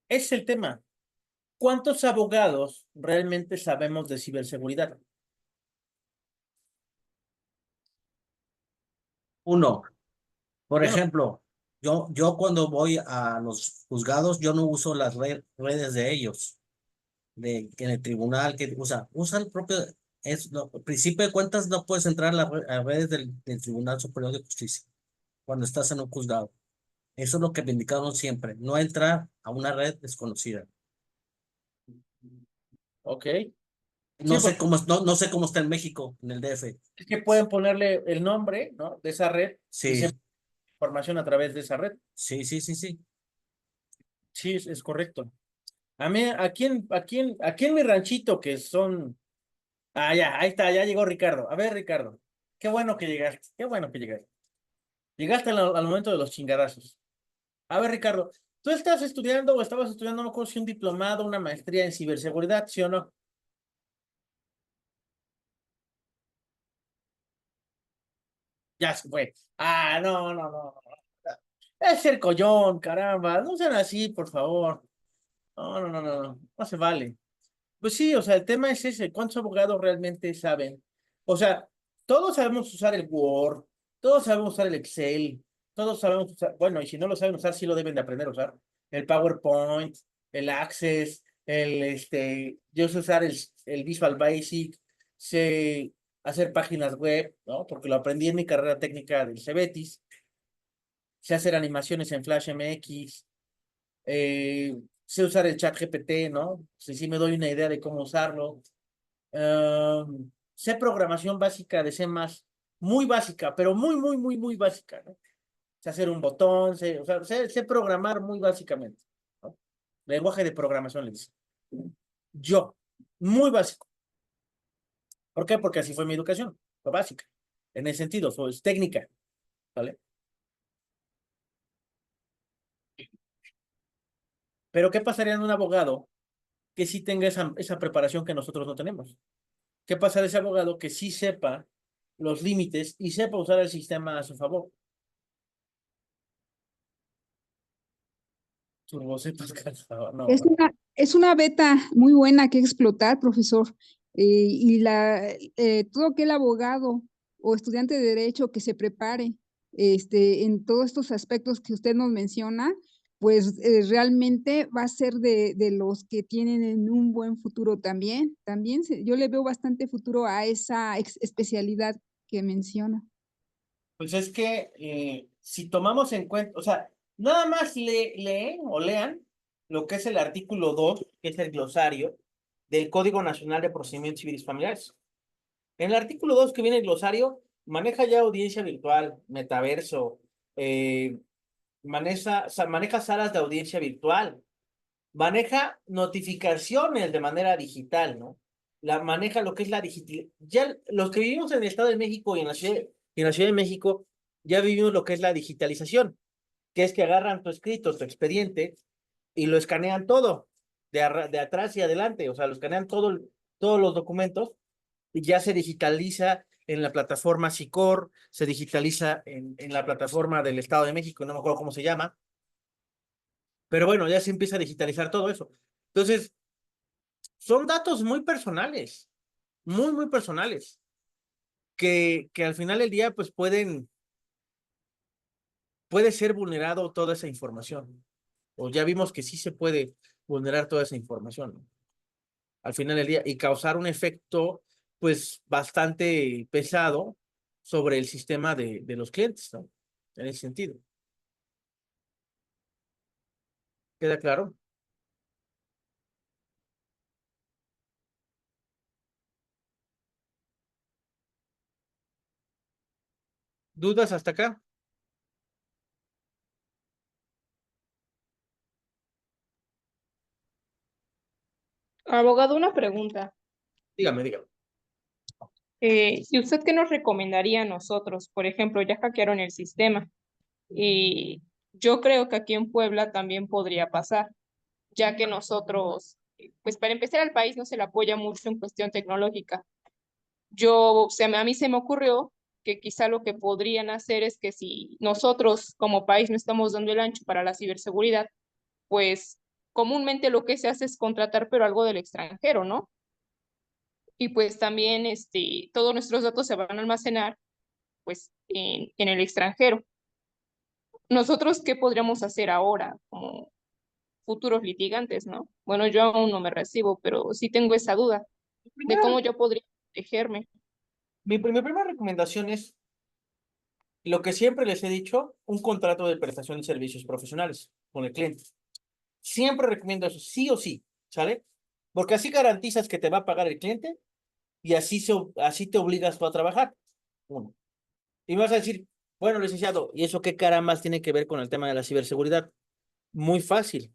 Ese es el tema. ¿Cuántos abogados realmente sabemos de ciberseguridad? Uno, por Yo no. ejemplo, yo cuando voy a los juzgados, yo no uso las redes de ellos, que en el tribunal, que usa el propio, al principio de cuentas no puedes entrar a las redes del Tribunal Superior de Justicia cuando estás en un juzgado. Eso es lo que me indicaron siempre, no entrar a una red desconocida. Ok. Sí, No sé porque cómo, no sé cómo está en México, en el DF. es que pueden ponerle el nombre, ¿no? De esa red y se Sí, información a través de esa red. sí, sí, sí, sí. Sí, es correcto. A mí, aquí en mi ranchito, que son... Ah, ya, ahí está, ya llegó Ricardo. A ver, Ricardo, qué bueno que llegaste, qué bueno que llegaste. Llegaste al momento de los chingadazos. A ver, Ricardo, Tú estás estudiando o estabas estudiando, no sé si un diplomado, una maestría en ciberseguridad, ¿sí o no? Ya se fue. Ah, no, no, no. Es ser collón, caramba. No sean así, por favor. No, no, no, no, no. No se vale. Pues sí, o sea, el tema es ese. ¿Cuántos abogados realmente saben? O sea, todos sabemos usar el Word, todos sabemos usar el Excel, todos sabemos usar, bueno, y si no lo saben usar, sí lo deben de aprender a usar. El PowerPoint, el Access, yo sé usar el Visual Basic, sé hacer páginas web, ¿no? Porque lo aprendí en mi carrera técnica del Cebetis, sé hacer animaciones en Flash MX, sé usar el chat GPT, ¿no? Sí me doy una idea de cómo usarlo. Sé programación básica de C++, muy básica, pero muy, muy, muy, muy básica, ¿no? Sé hacer un botón, o sea, sé programar muy básicamente, ¿no? Lenguaje de programación, le dice. Yo, muy básico. ¿Por qué? Porque así fue mi educación, fue básica. En ese sentido, es técnica, ¿vale? Pero ¿qué pasaría en un abogado que sí tenga esa preparación que nosotros no tenemos? ¿Qué pasa de ese abogado que sí sepa los límites y sepa usar el sistema a su favor? Turbo sepas, no, bueno. Es una beta muy buena que explotar, profesor. Y todo aquel abogado o estudiante de derecho que se prepare en todos estos aspectos que usted nos menciona, pues realmente va a ser de los que tienen en un buen futuro también. También yo le veo bastante futuro a esa especialidad que menciona. Pues es que si tomamos en cuenta, o sea, nada más leen o lean lo que es el artículo 2, que es el glosario del Código Nacional de Procedimientos Civiles Familiares. En el artículo 2 que viene el glosario, maneja ya audiencia virtual, metaverso, maneja salas de audiencia virtual, maneja notificaciones de manera digital, ¿no? Maneja lo que es la digital. Ya los que vivimos en el Estado de México y en la Ciudad de México, ya vivimos lo que es la digitalización, que es que agarran tu escrito, tu expediente, y lo escanean todo, de atrás y adelante, o sea, lo escanean todos los documentos, y ya se digitaliza en la plataforma SICOR, se digitaliza en la plataforma del Estado de México, no me acuerdo cómo se llama, pero bueno, ya se empieza a digitalizar todo eso. Entonces, son datos muy personales, muy, muy personales, que al final del día, pues puede ser vulnerado toda esa información. O ya vimos que sí se puede vulnerar toda esa información, ¿no? Al final del día, y causar un efecto, pues, bastante pesado sobre el sistema de los clientes, ¿no? En ese sentido. ¿Queda claro? ¿Dudas hasta acá? Abogado, una pregunta. Dígame, dígame. ¿Y usted qué nos recomendaría a nosotros? Por ejemplo, ya hackearon el sistema y yo creo que aquí en Puebla también podría pasar, ya que nosotros, pues para empezar, al país no se le apoya mucho en cuestión tecnológica. A mí se me ocurrió que quizá lo que podrían hacer es que si nosotros como país no estamos dando el ancho para la ciberseguridad, pues comúnmente lo que se hace es contratar, pero algo del extranjero, ¿no? Y pues también todos nuestros datos se van a almacenar pues en el extranjero. ¿Nosotros qué podríamos hacer ahora como futuros litigantes, no? Bueno, yo aún no me recibo, pero sí tengo esa duda de Primero, cómo yo podría protegerme. mi primera recomendación es lo que siempre les he dicho, un contrato de prestación de servicios profesionales con el cliente. Siempre recomiendo eso, sí o sí, ¿sale? Porque así garantizas que te va a pagar el cliente y así te obligas tú a trabajar. Uno. Y me vas a decir, bueno, licenciado, ¿y eso qué cara más tiene que ver con el tema de la ciberseguridad? Muy fácil.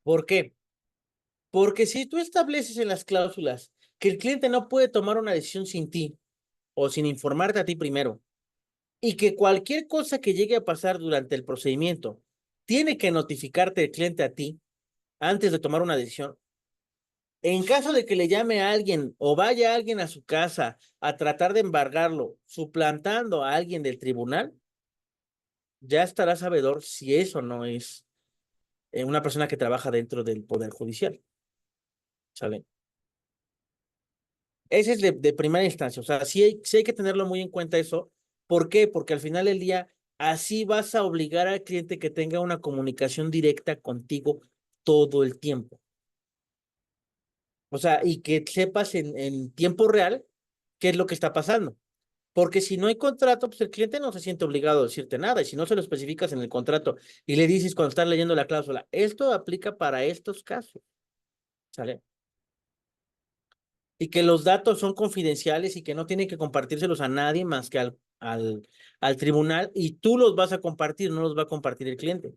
¿Por qué? Porque si tú estableces en las cláusulas que el cliente no puede tomar una decisión sin ti o sin informarte a ti primero, y que cualquier cosa que llegue a pasar durante el procedimiento tiene que notificarte el cliente a ti antes de tomar una decisión. En caso de que le llame a alguien o vaya alguien a su casa a tratar de embargarlo, suplantando a alguien del tribunal, ya estará sabedor si eso no es una persona que trabaja dentro del Poder Judicial. ¿Sale? Ese es de primera instancia. O sea, sí hay que tenerlo muy en cuenta eso. ¿Por qué? Porque al final del día, así vas a obligar al cliente que tenga una comunicación directa contigo todo el tiempo. O sea, y que sepas en tiempo real qué es lo que está pasando. Porque si no hay contrato, pues el cliente no se siente obligado a decirte nada. Y si no se lo especificas en el contrato y le dices cuando estás leyendo la cláusula, esto aplica para estos casos. ¿Sale? Y que los datos son confidenciales y que no tienen que compartírselos a nadie más que al tribunal, y tú los vas a compartir, no los va a compartir el cliente.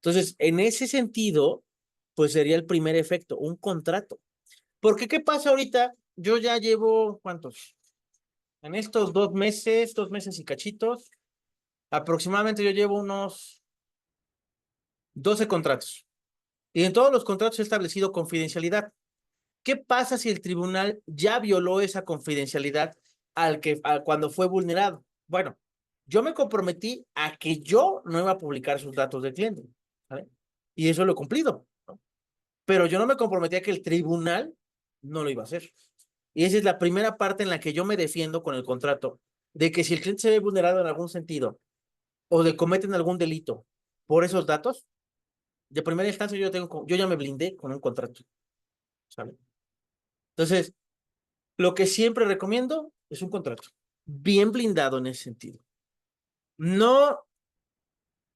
Entonces, en ese sentido, pues sería el primer efecto, un contrato. Porque, ¿qué pasa ahorita? Yo ya llevo, ¿cuántos? En estos 2 meses y cachitos, aproximadamente yo llevo unos 12 contratos. Y en todos los contratos he establecido confidencialidad. ¿Qué pasa si el tribunal ya violó esa confidencialidad cuando fue vulnerado? Bueno, yo me comprometí a que yo no iba a publicar sus datos de cliente, ¿vale? Y eso lo he cumplido, ¿no? Pero yo no me comprometí a que el tribunal no lo iba a hacer. Y esa es la primera parte en la que yo me defiendo con el contrato, de que si el cliente se ve vulnerado en algún sentido o de cometen algún delito por esos datos, de primera instancia yo ya me blindé con un contrato, ¿sabes? Entonces, lo que siempre recomiendo es un contrato bien blindado en ese sentido. No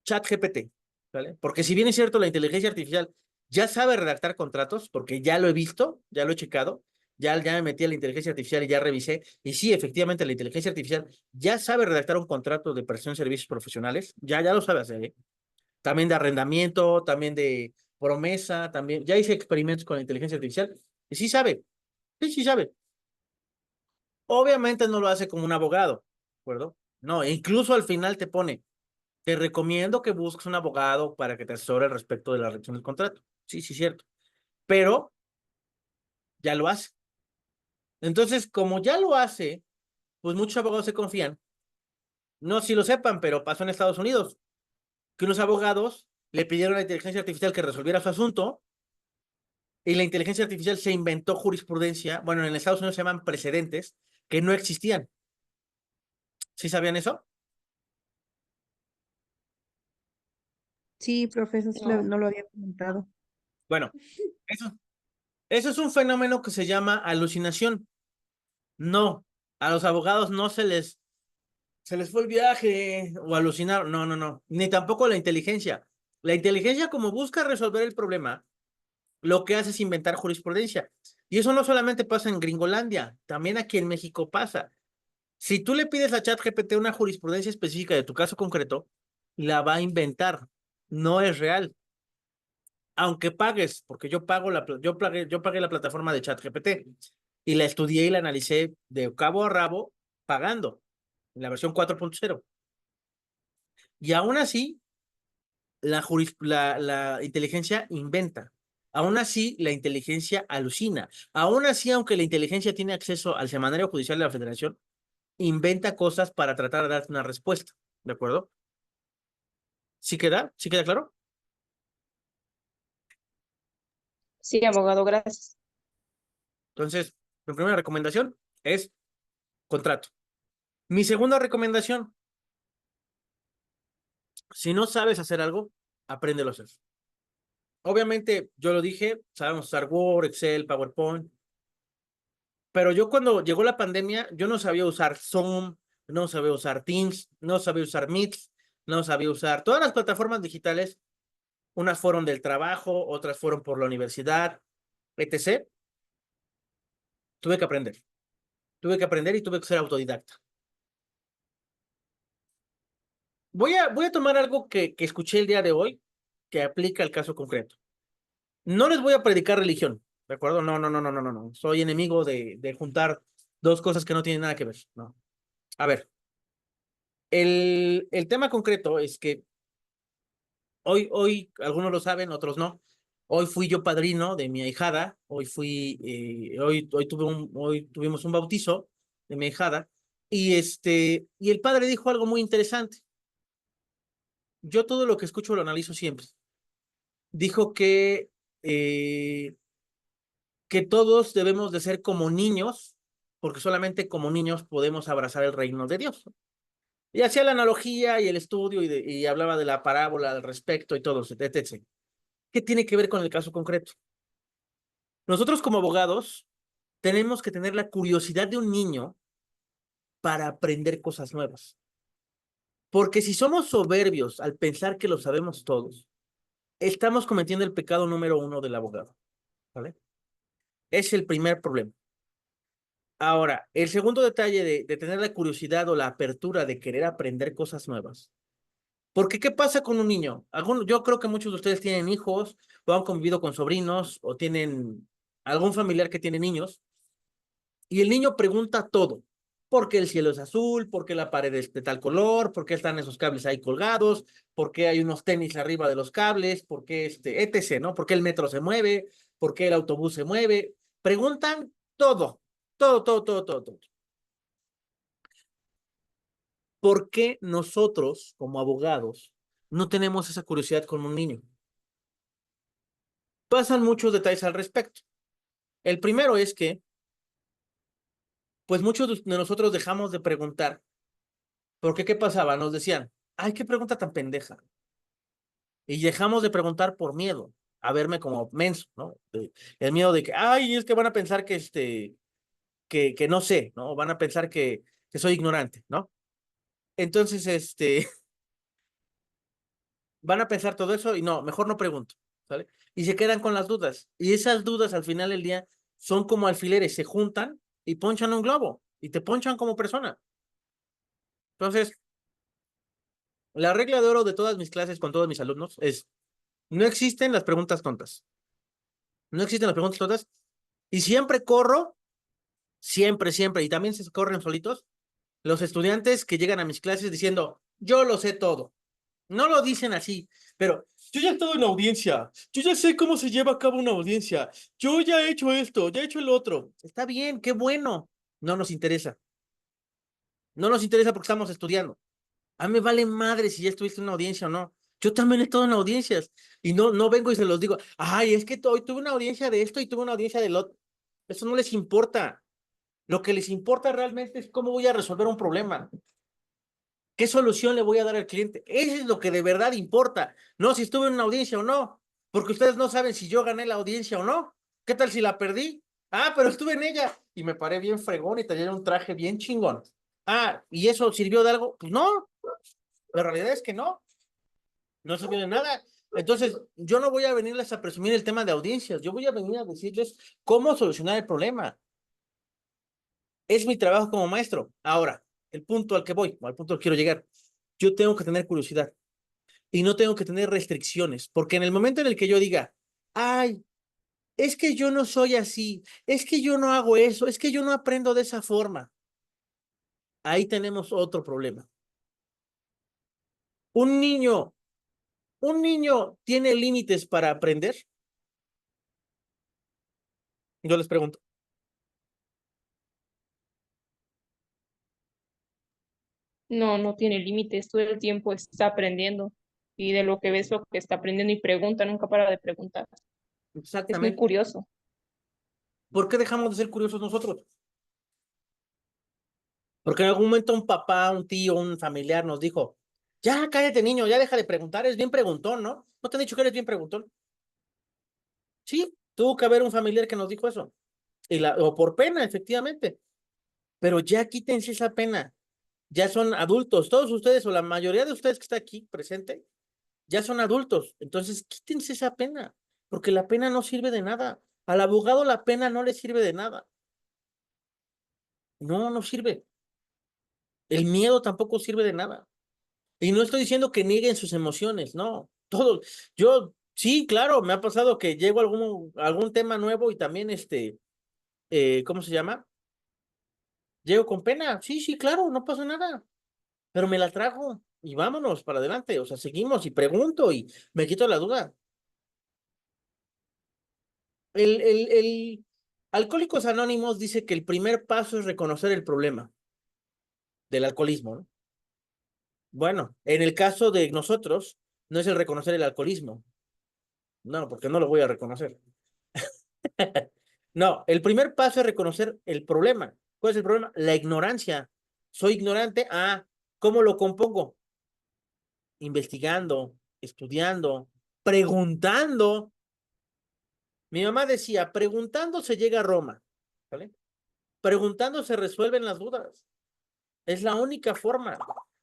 ChatGPT, ¿vale? Porque si bien es cierto, la inteligencia artificial ya sabe redactar contratos, porque ya lo he visto, ya lo he checado, ya me metí a la inteligencia artificial y ya revisé, y sí, efectivamente, la inteligencia artificial ya sabe redactar un contrato de prestación de servicios profesionales, ya lo sabe hacer, ¿eh? También de arrendamiento, también de promesa, también, ya hice experimentos con la inteligencia artificial, y sí sabe. Obviamente no lo hace como un abogado, ¿de acuerdo? No, incluso al final te pone, te recomiendo que busques un abogado para que te asesore respecto de la redacción del contrato. Sí, cierto. Pero ya lo hace. Entonces, como ya lo hace, pues muchos abogados se confían. No si lo sepan, pero pasó en Estados Unidos, que unos abogados le pidieron a la inteligencia artificial que resolviera su asunto y la inteligencia artificial se inventó jurisprudencia, bueno, en Estados Unidos se llaman precedentes, que no existían. ¿Sí sabían eso? Sí, profesor, sí No. no lo había comentado. Bueno, eso es un fenómeno que se llama alucinación. No, a los abogados no se les fue el viaje o alucinaron. No. Ni tampoco la inteligencia. La inteligencia, como busca resolver el problema, lo que hace es inventar jurisprudencia. Y eso no solamente pasa en Gringolandia, también aquí en México pasa. Si tú le pides a ChatGPT una jurisprudencia específica de tu caso concreto, la va a inventar. No es real. Aunque pagues, porque yo pagué la plataforma de ChatGPT y la estudié y la analicé de cabo a rabo pagando en la versión 4.0. Y aún así, la inteligencia inventa. Aún así, la inteligencia alucina. Aún así, aunque la inteligencia tiene acceso al semanario judicial de la Federación, inventa cosas para tratar de darte una respuesta. ¿De acuerdo? ¿Sí queda? ¿Sí queda claro? Sí, abogado, gracias. Entonces, mi primera recomendación es contrato. Mi segunda recomendación, si no sabes hacer algo, apréndelo a hacer. Obviamente, yo lo dije, sabemos usar Word, Excel, PowerPoint, pero yo cuando llegó la pandemia, yo no sabía usar Zoom, no sabía usar Teams, no sabía usar Meet, no sabía usar todas las plataformas digitales. Unas fueron del trabajo, otras fueron por la universidad, etc. Tuve que aprender. Tuve que aprender y tuve que ser autodidacta. Voy a tomar algo que escuché el día de hoy que aplica al caso concreto. No les voy a predicar religión, ¿de acuerdo? No. Soy enemigo de juntar dos cosas que no tienen nada que ver. No. A ver, el tema concreto es que, ¿qué pasa? hoy, algunos lo saben, otros no. Hoy fui yo padrino de mi ahijada. Hoy tuvimos un bautizo de mi ahijada. Y el padre dijo algo muy interesante. Yo todo lo que escucho lo analizo siempre. Dijo que todos debemos de ser como niños, porque solamente como niños podemos abrazar el reino de Dios. Y hacía la analogía y el estudio y hablaba de la parábola al respecto y todo, etc. ¿Qué tiene que ver con el caso concreto? Nosotros como abogados tenemos que tener la curiosidad de un niño para aprender cosas nuevas. Porque si somos soberbios al pensar que lo sabemos todos, estamos cometiendo el pecado número 1 del abogado, ¿vale? Es el primer problema. Ahora, el segundo detalle de tener la curiosidad o la apertura de querer aprender cosas nuevas. Porque, ¿qué pasa con un niño? Yo creo que muchos de ustedes tienen hijos, o han convivido con sobrinos, o tienen algún familiar que tiene niños, y el niño pregunta todo. ¿Por qué el cielo es azul? ¿Por qué la pared es de tal color? ¿Por qué están esos cables ahí colgados? ¿Por qué hay unos tenis arriba de los cables? ¿Por qué etc., ¿no? ¿Por qué el metro se mueve? ¿Por qué el autobús se mueve? Preguntan todo, todo, todo, todo, todo, todo. ¿Por qué nosotros, como abogados, no tenemos esa curiosidad con un niño? Pasan muchos detalles al respecto. El primero es que, pues muchos de nosotros dejamos de preguntar. Porque, ¿qué pasaba? Nos decían, ay, qué pregunta tan pendeja. Y dejamos de preguntar por miedo a verme como menso, ¿no? El miedo de que, ay, es que van a pensar que no sé, ¿no? Van a pensar que soy ignorante, ¿no? Entonces, van a pensar todo eso y no, mejor no pregunto, ¿sale? Y se quedan con las dudas. Y esas dudas al final del día son como alfileres, se juntan y ponchan un globo y te ponchan como persona. Entonces, la regla de oro de todas mis clases con todos mis alumnos es, no existen las preguntas tontas. No existen las preguntas tontas. Y siempre corro, siempre, siempre, y también se corren solitos, los estudiantes que llegan a mis clases diciendo, yo lo sé todo. No lo dicen así, pero yo ya he estado en audiencia, yo ya sé cómo se lleva a cabo una audiencia, yo ya he hecho esto, ya he hecho el otro. Está bien, qué bueno. No nos interesa. No nos interesa porque estamos estudiando. A mí me vale madre si ya estuviste en una audiencia o no. Yo también he estado en audiencias y no vengo y se los digo, ay, es que hoy tuve una audiencia de esto y tuve una audiencia del otro. Eso no les importa. Lo que les importa realmente es cómo voy a resolver un problema. ¿Qué solución le voy a dar al cliente? Eso es lo que de verdad importa. No si estuve en una audiencia o no. Porque ustedes no saben si yo gané la audiencia o no. ¿Qué tal si la perdí? Ah, pero estuve en ella y me paré bien fregón y tenía un traje bien chingón. Ah, ¿y eso sirvió de algo? Pues no. La realidad es que no. No sirvió de nada. Entonces, yo no voy a venirles a presumir el tema de audiencias. Yo voy a venir a decirles cómo solucionar el problema. Es mi trabajo como maestro. Ahora, el punto al que voy, o al punto al que quiero llegar, yo tengo que tener curiosidad y no tengo que tener restricciones, porque en el momento en el que yo diga, ay, es que yo no soy así, es que yo no hago eso, es que yo no aprendo de esa forma, ahí tenemos otro problema. Un niño, un niño tiene límites para aprender. Yo les pregunto. No, no tiene límites, todo el tiempo está aprendiendo y de lo que ves lo que está aprendiendo y pregunta, nunca para de preguntar. Es muy Exactamente. curioso. ¿Por qué dejamos de ser curiosos nosotros? Porque en algún momento un papá, un tío, un familiar nos dijo, ya cállate niño, ya deja de preguntar, eres bien preguntón, ¿no? ¿No te han dicho que eres bien preguntón? Sí, tuvo que haber un familiar que nos dijo eso. O por pena, efectivamente. Pero ya quítense esa pena. Ya son adultos. Todos ustedes o la mayoría de ustedes que está aquí presente, ya son adultos. Entonces, quítense esa pena. Porque la pena no sirve de nada. Al abogado la pena no le sirve de nada. No, no sirve. El miedo tampoco sirve de nada. Y no estoy diciendo que nieguen sus emociones, no. Todo. Yo, sí, claro, me ha pasado que llego a algún tema nuevo y también ¿cómo se llama? Llego con pena. Sí, sí, claro, no pasa nada. Pero me la trago. y vámonos para adelante. O sea, seguimos y pregunto y me quito la duda. El Alcohólicos Anónimos dice que el primer paso es reconocer el problema del alcoholismo, ¿no? Bueno, en el caso de nosotros, no es el reconocer el alcoholismo. No, porque no lo voy a reconocer. No, el primer paso es reconocer el problema. ¿Cuál es el problema? La ignorancia. Soy ignorante. Ah, ¿cómo lo compongo? Investigando, estudiando, preguntando. Mi mamá decía, preguntando se llega a Roma. ¿Vale? Preguntando se resuelven las dudas. Es la única forma.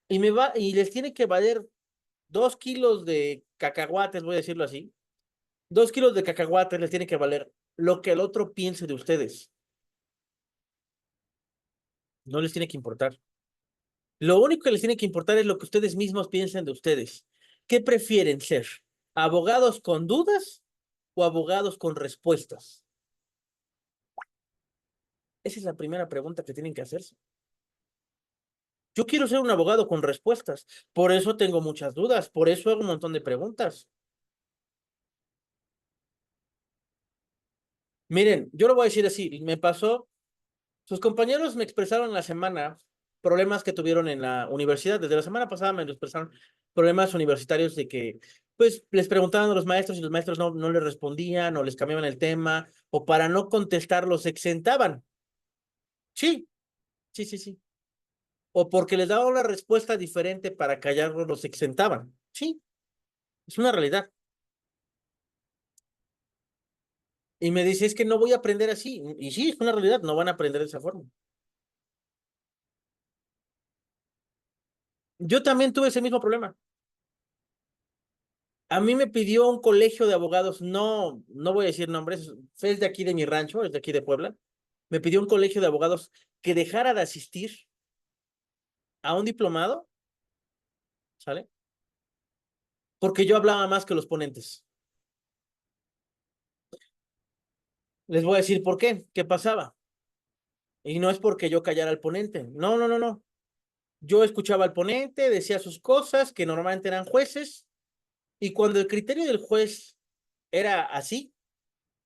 Y les tiene que valer 2 kilos de cacahuates, voy a decirlo así. 2 kilos de cacahuates les tiene que valer lo que el otro piense de ustedes. No les tiene que importar. Lo único que les tiene que importar es lo que ustedes mismos piensen de ustedes. ¿Qué prefieren ser? ¿Abogados con dudas o abogados con respuestas? Esa es la primera pregunta que tienen que hacerse. Yo quiero ser un abogado con respuestas, por eso tengo muchas dudas, por eso hago un montón de preguntas. Miren, yo lo voy a decir así, me pasó, sus compañeros me expresaron la semana problemas que tuvieron en la universidad, desde la semana pasada me expresaron problemas universitarios de que, pues, les preguntaban a los maestros y los maestros no les respondían o les cambiaban el tema o para no contestar los exentaban. Sí, sí, sí, sí. O porque les daban una respuesta diferente para callarlos los exentaban. Sí, es una realidad. Y me dice, es que no voy a aprender así. Y sí, es una realidad, no van a aprender de esa forma. Yo también tuve ese mismo problema. A mí me pidió un colegio de abogados, no voy a decir nombres, es de aquí de mi rancho, es de aquí de Puebla. Me pidió un colegio de abogados que dejara de asistir a un diplomado, ¿sale? Porque yo hablaba más que los ponentes. Les voy a decir por qué, qué pasaba. Y no es porque yo callara al ponente. No, no, no, no. Yo escuchaba al ponente, decía sus cosas, que normalmente eran jueces, y cuando el criterio del juez era así,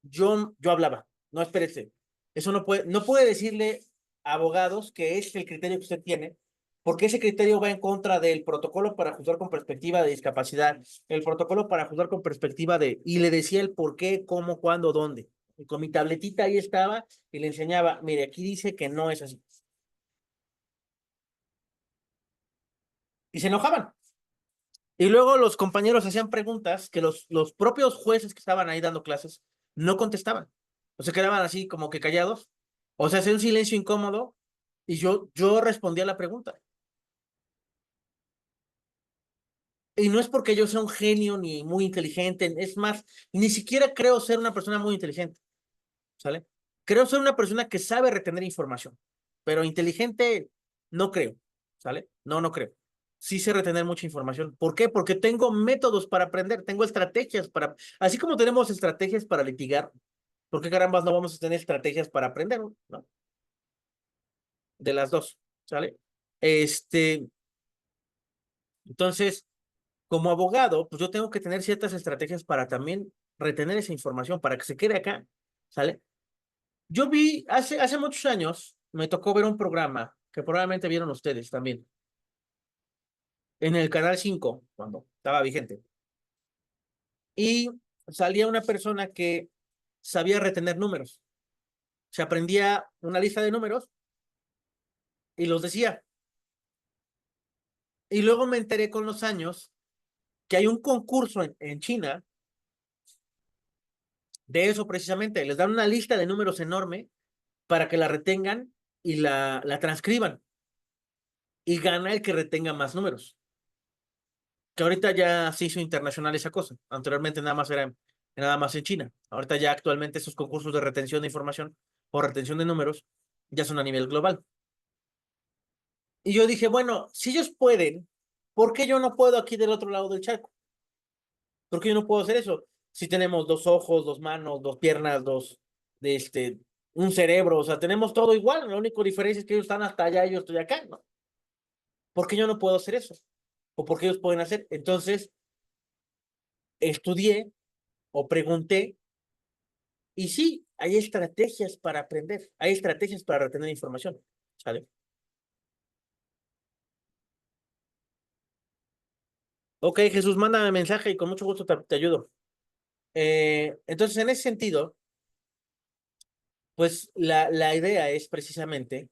yo hablaba. No, espérese. Eso no puede decirle a abogados que ese es el criterio que usted tiene, porque ese criterio va en contra del protocolo para juzgar con perspectiva de discapacidad, el protocolo para juzgar con perspectiva de, y le decía el por qué, cómo, cuándo, dónde. Y con mi tabletita ahí estaba y le enseñaba, mire, aquí dice que no es así. Y se enojaban. Y luego los compañeros hacían preguntas que los propios jueces que estaban ahí dando clases no contestaban. O se quedaban así como que callados. O sea, hacía un silencio incómodo y yo respondía a la pregunta. Y no es porque yo sea un genio ni muy inteligente, es más, ni siquiera creo ser una persona muy inteligente, ¿sale? Creo ser una persona que sabe retener información, pero inteligente no creo, ¿sale? No creo. Sí sé retener mucha información. ¿Por qué? Porque tengo métodos para aprender, tengo estrategias para, así como tenemos estrategias para litigar, ¿por qué carambas no vamos a tener estrategias para aprender, ¿no? De las dos, ¿sale? Entonces, como abogado, pues yo tengo que tener ciertas estrategias para también retener esa información, para que se quede acá, ¿sale? Yo vi, hace muchos años, me tocó ver un programa que probablemente vieron ustedes también, en el Canal 5, cuando estaba vigente. Y salía una persona que sabía retener números. Se aprendía una lista de números y los decía. Y luego me enteré con los años que hay un concurso en China de eso precisamente. Les dan una lista de números enorme para que la retengan y la transcriban. Y gana el que retenga más números. Que ahorita ya se hizo internacional esa cosa. Anteriormente nada más era nada más en China. Ahorita ya actualmente esos concursos de retención de información o retención de números ya son a nivel global. Y yo dije, bueno, si ellos pueden, ¿por qué yo no puedo aquí del otro lado del charco? ¿Por qué yo no puedo hacer eso? Si tenemos 2 ojos, 2 manos, 2 piernas, un cerebro, o sea, tenemos todo igual. La única diferencia es que ellos están hasta allá y yo estoy acá, ¿no? ¿Por qué yo no puedo hacer eso? o por qué ellos pueden hacer. Entonces, estudié o pregunté, y sí, hay estrategias para aprender, hay estrategias para retener información, ¿sale? Ok, Jesús, mándame mensaje y con mucho gusto te ayudo. Entonces, en ese sentido, pues la idea es precisamente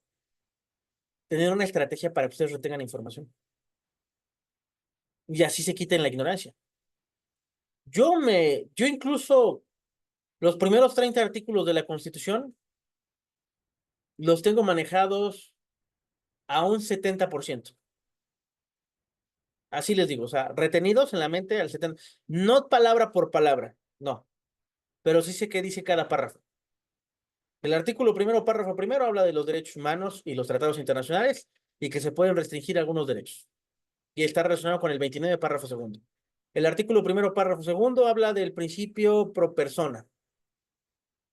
tener una estrategia para que ustedes retengan información y así se quiten la ignorancia. Yo incluso los primeros 30 artículos de la Constitución los tengo manejados a un 70%. Así les digo, o sea, retenidos en la mente al 70%. No palabra por palabra, no, pero sí sé qué dice cada párrafo. El artículo primero, párrafo primero, habla de los derechos humanos y los tratados internacionales y que se pueden restringir algunos derechos. Y está relacionado con el 29, párrafo segundo. El artículo primero, párrafo segundo, habla del principio pro persona,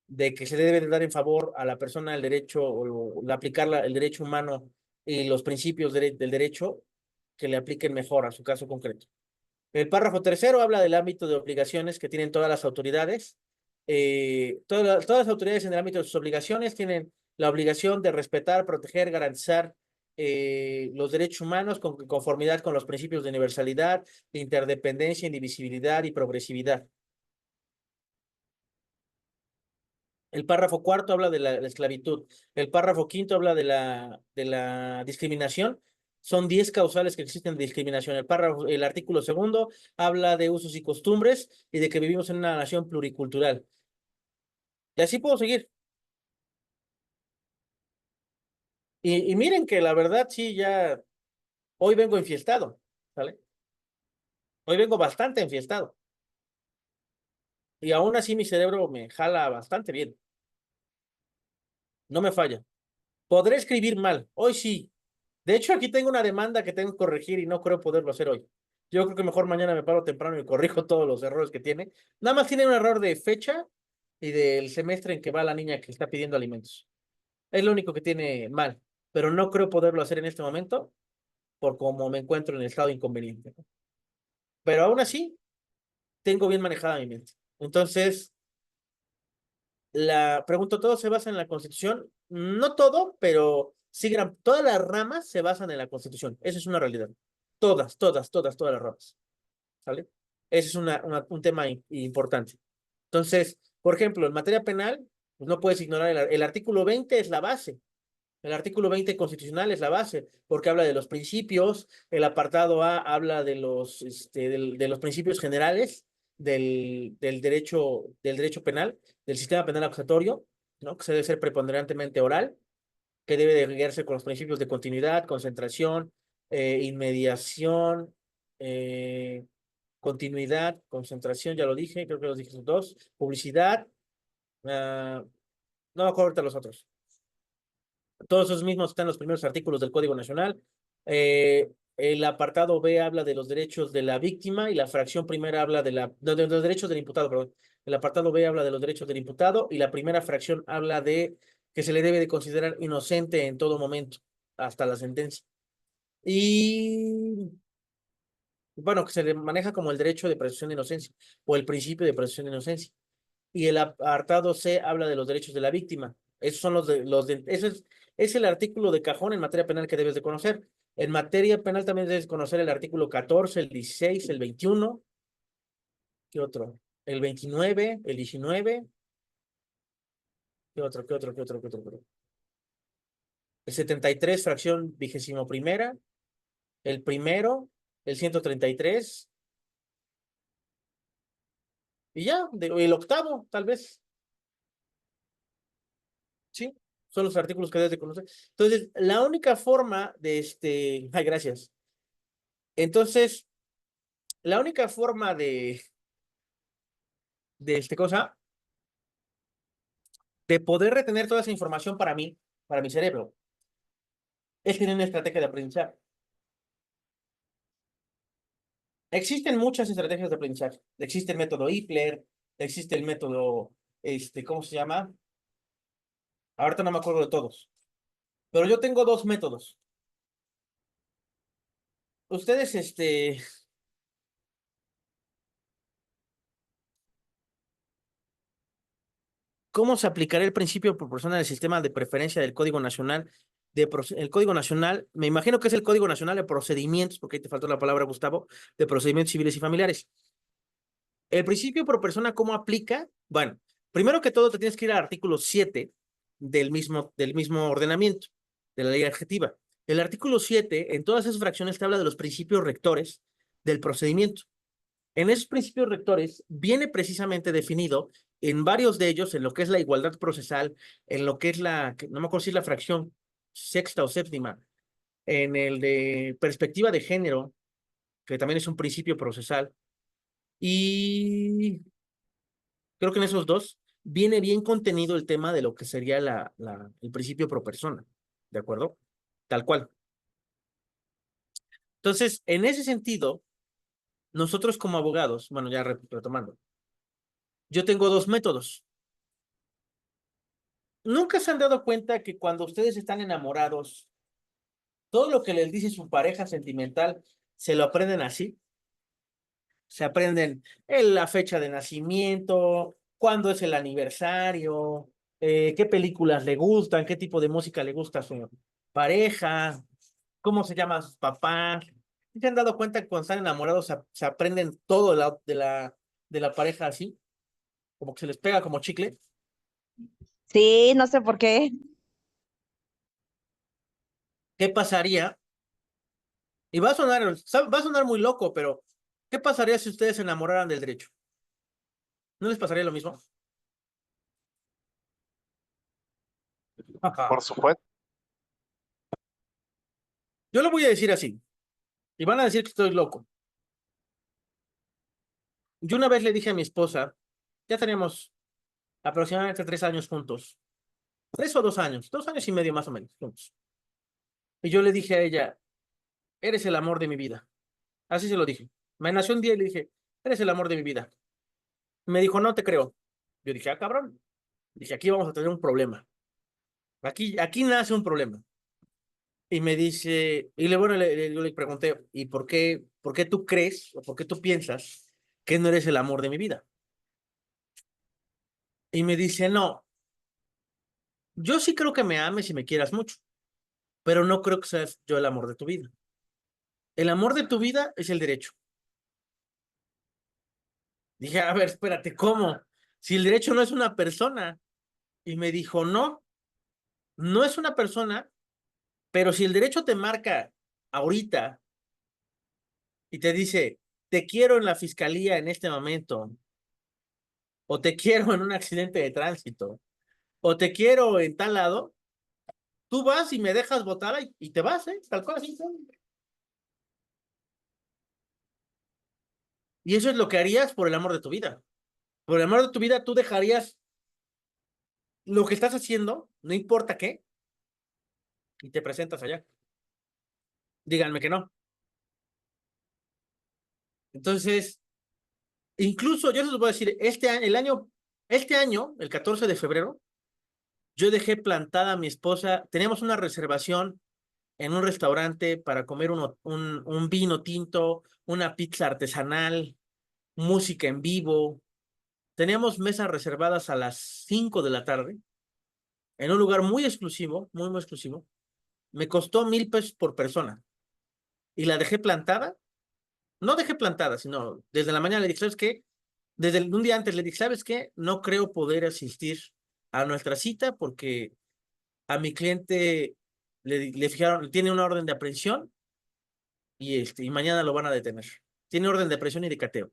de que se debe de dar en favor a la persona el derecho o aplicar el derecho humano y los principios del derecho que le apliquen mejor a su caso concreto. El párrafo tercero habla del ámbito de obligaciones que tienen todas las autoridades. Todas las autoridades en el ámbito de sus obligaciones tienen la obligación de respetar, proteger, garantizar los derechos humanos con conformidad con los principios de universalidad, de interdependencia, indivisibilidad y progresividad. El párrafo cuarto habla de la esclavitud. El párrafo quinto habla de la discriminación. Son 10 causales que existen de discriminación. El artículo segundo habla de usos y costumbres y de que vivimos en una nación pluricultural. Y así puedo seguir. Y miren que la verdad sí, ya hoy vengo enfiestado, ¿vale? Hoy vengo bastante enfiestado. Y aún así mi cerebro me jala bastante bien. No me falla. Podré escribir mal, hoy sí. De hecho, aquí tengo una demanda que tengo que corregir y no creo poderlo hacer hoy. Yo creo que mejor mañana me paro temprano y corrijo todos los errores que tiene. Nada más tiene un error de fecha y del semestre en que va la niña que está pidiendo alimentos. Es lo único que tiene mal, pero no creo poderlo hacer en este momento por cómo me encuentro en el estado inconveniente. Pero aún así, tengo bien manejada mi mente. Entonces, pregunto, ¿todo se basa en la Constitución? No todo, pero sí, todas las ramas se basan en la Constitución. Eso es una realidad. Todas las ramas. ¿Sale? Ese es un tema importante. Entonces, por ejemplo, en materia penal, pues no puedes ignorar el artículo 20 es la base. El artículo 20 constitucional es la base, porque habla de los principios. El apartado A habla de de los principios generales del derecho penal, del sistema penal acusatorio, ¿no? Que se debe ser preponderantemente oral, que debe de guiarse con los principios de continuidad, concentración, inmediación, continuidad, concentración, ya lo dije, creo que los dije los dos, publicidad, no me acuerdo ahorita los otros. Todos esos mismos están en los primeros artículos del Código Nacional. El apartado B habla de los derechos de la víctima y la fracción primera habla de los derechos del imputado, perdón. El apartado B habla de los derechos del imputado y la primera fracción habla de que se le debe de considerar inocente en todo momento, hasta la sentencia. Y bueno, que se le maneja como el derecho de presunción de inocencia o el principio de presunción de inocencia. Y el apartado C habla de los derechos de la víctima. Esos son eso es el artículo de cajón en materia penal que debes de conocer. En materia penal también debes conocer el artículo 14, el 16, el 21. ¿Qué otro? El 29, el 19. ¿Qué otro? ¿Qué otro? ¿Qué otro? ¿Qué otro? ¿Qué otro? El 73, fracción 21ª. El primero, el 133. Y ya, el octavo, tal vez. Sí, son los artículos que debes de conocer. Entonces, la única forma de ay, gracias. Entonces, la única forma de cosa, de poder retener toda esa información para mí, para mi cerebro, es tener una estrategia de aprendizaje. Existen muchas estrategias de aprendizaje. Existe el método Ipler, existe el método, ¿cómo se llama? Ahorita no me acuerdo de todos. Pero yo tengo dos métodos. ustedes, ¿cómo se aplicará el principio proporcional del sistema de preferencia del Código Nacional? El Código Nacional, me imagino que es el Código Nacional de Procedimientos, porque ahí te faltó la palabra, Gustavo, de procedimientos civiles y familiares. El principio por persona, ¿cómo aplica? Bueno, primero que todo te tienes que ir al artículo 7 del mismo ordenamiento, de la ley adjetiva. El artículo 7, en todas esas fracciones, te habla de los principios rectores del procedimiento. En esos principios rectores viene precisamente definido en varios de ellos, en lo que es la igualdad procesal, en lo que es no me acuerdo si es la fracción sexta o séptima, en el de perspectiva de género, que también es un principio procesal, y creo que en esos dos viene bien contenido el tema de lo que sería el principio pro persona, ¿de acuerdo? Tal cual. Entonces, en ese sentido, nosotros como abogados, bueno, ya retomando, yo tengo dos métodos. ¿Nunca se han dado cuenta que cuando ustedes están enamorados, todo lo que les dice su pareja sentimental se lo aprenden así? Se aprenden la fecha de nacimiento, cuándo es el aniversario, qué películas le gustan, qué tipo de música le gusta a su pareja, cómo se llaman sus papás. ¿Se han dado cuenta que cuando están enamorados se aprenden todo de la pareja así? Como que se les pega como chicle. Sí, no sé por qué. ¿Qué pasaría? Y va a sonar muy loco, pero ¿qué pasaría si ustedes se enamoraran del derecho? ¿No les pasaría lo mismo? Por supuesto. Yo lo voy a decir así, y van a decir que estoy loco. Yo una vez le dije a mi esposa, ya tenemos aproximadamente 3 años juntos, 3 o 2 años, 2 años y medio más o menos juntos. Y yo le dije a ella, eres el amor de mi vida. Así se lo dije. Me nació un día y le dije, eres el amor de mi vida. Me dijo, no te creo. Yo dije, ah, cabrón. Dije, aquí vamos a tener un problema. Aquí nace un problema. Y me dice, bueno, yo le pregunté, ¿y por qué tú crees o por qué tú piensas que no eres el amor de mi vida? Y me dice, no, yo sí creo que me ames y me quieras mucho, pero no creo que seas yo el amor de tu vida. El amor de tu vida es el derecho. Dije, a ver, espérate, ¿cómo? Si el derecho no es una persona. Y me dijo, no, no es una persona, pero si el derecho te marca ahorita y te dice, te quiero en la fiscalía en este momento, o te quiero en un accidente de tránsito, o te quiero en tal lado, tú vas y me dejas votar y te vas, ¿eh? Tal cual así. Y eso es lo que harías por el amor de tu vida. Por el amor de tu vida, tú dejarías lo que estás haciendo, no importa qué, y te presentas allá. Díganme que no. Entonces, incluso yo les voy a decir, este año, el 14 de febrero, yo dejé plantada a mi esposa, teníamos una reservación en un restaurante para comer un vino tinto, una pizza artesanal, música en vivo. Teníamos mesas reservadas a las 5 de la tarde, en un lugar muy exclusivo, muy, muy exclusivo. Me costó $1,000 por persona. Y la dejé plantada. No dejé plantada, sino desde la mañana le dije, ¿sabes qué? Desde un día antes le dije, ¿sabes qué? No creo poder asistir a nuestra cita porque a mi cliente le fijaron, tiene una orden de aprehensión y mañana lo van a detener. Tiene orden de aprehensión y de cateo.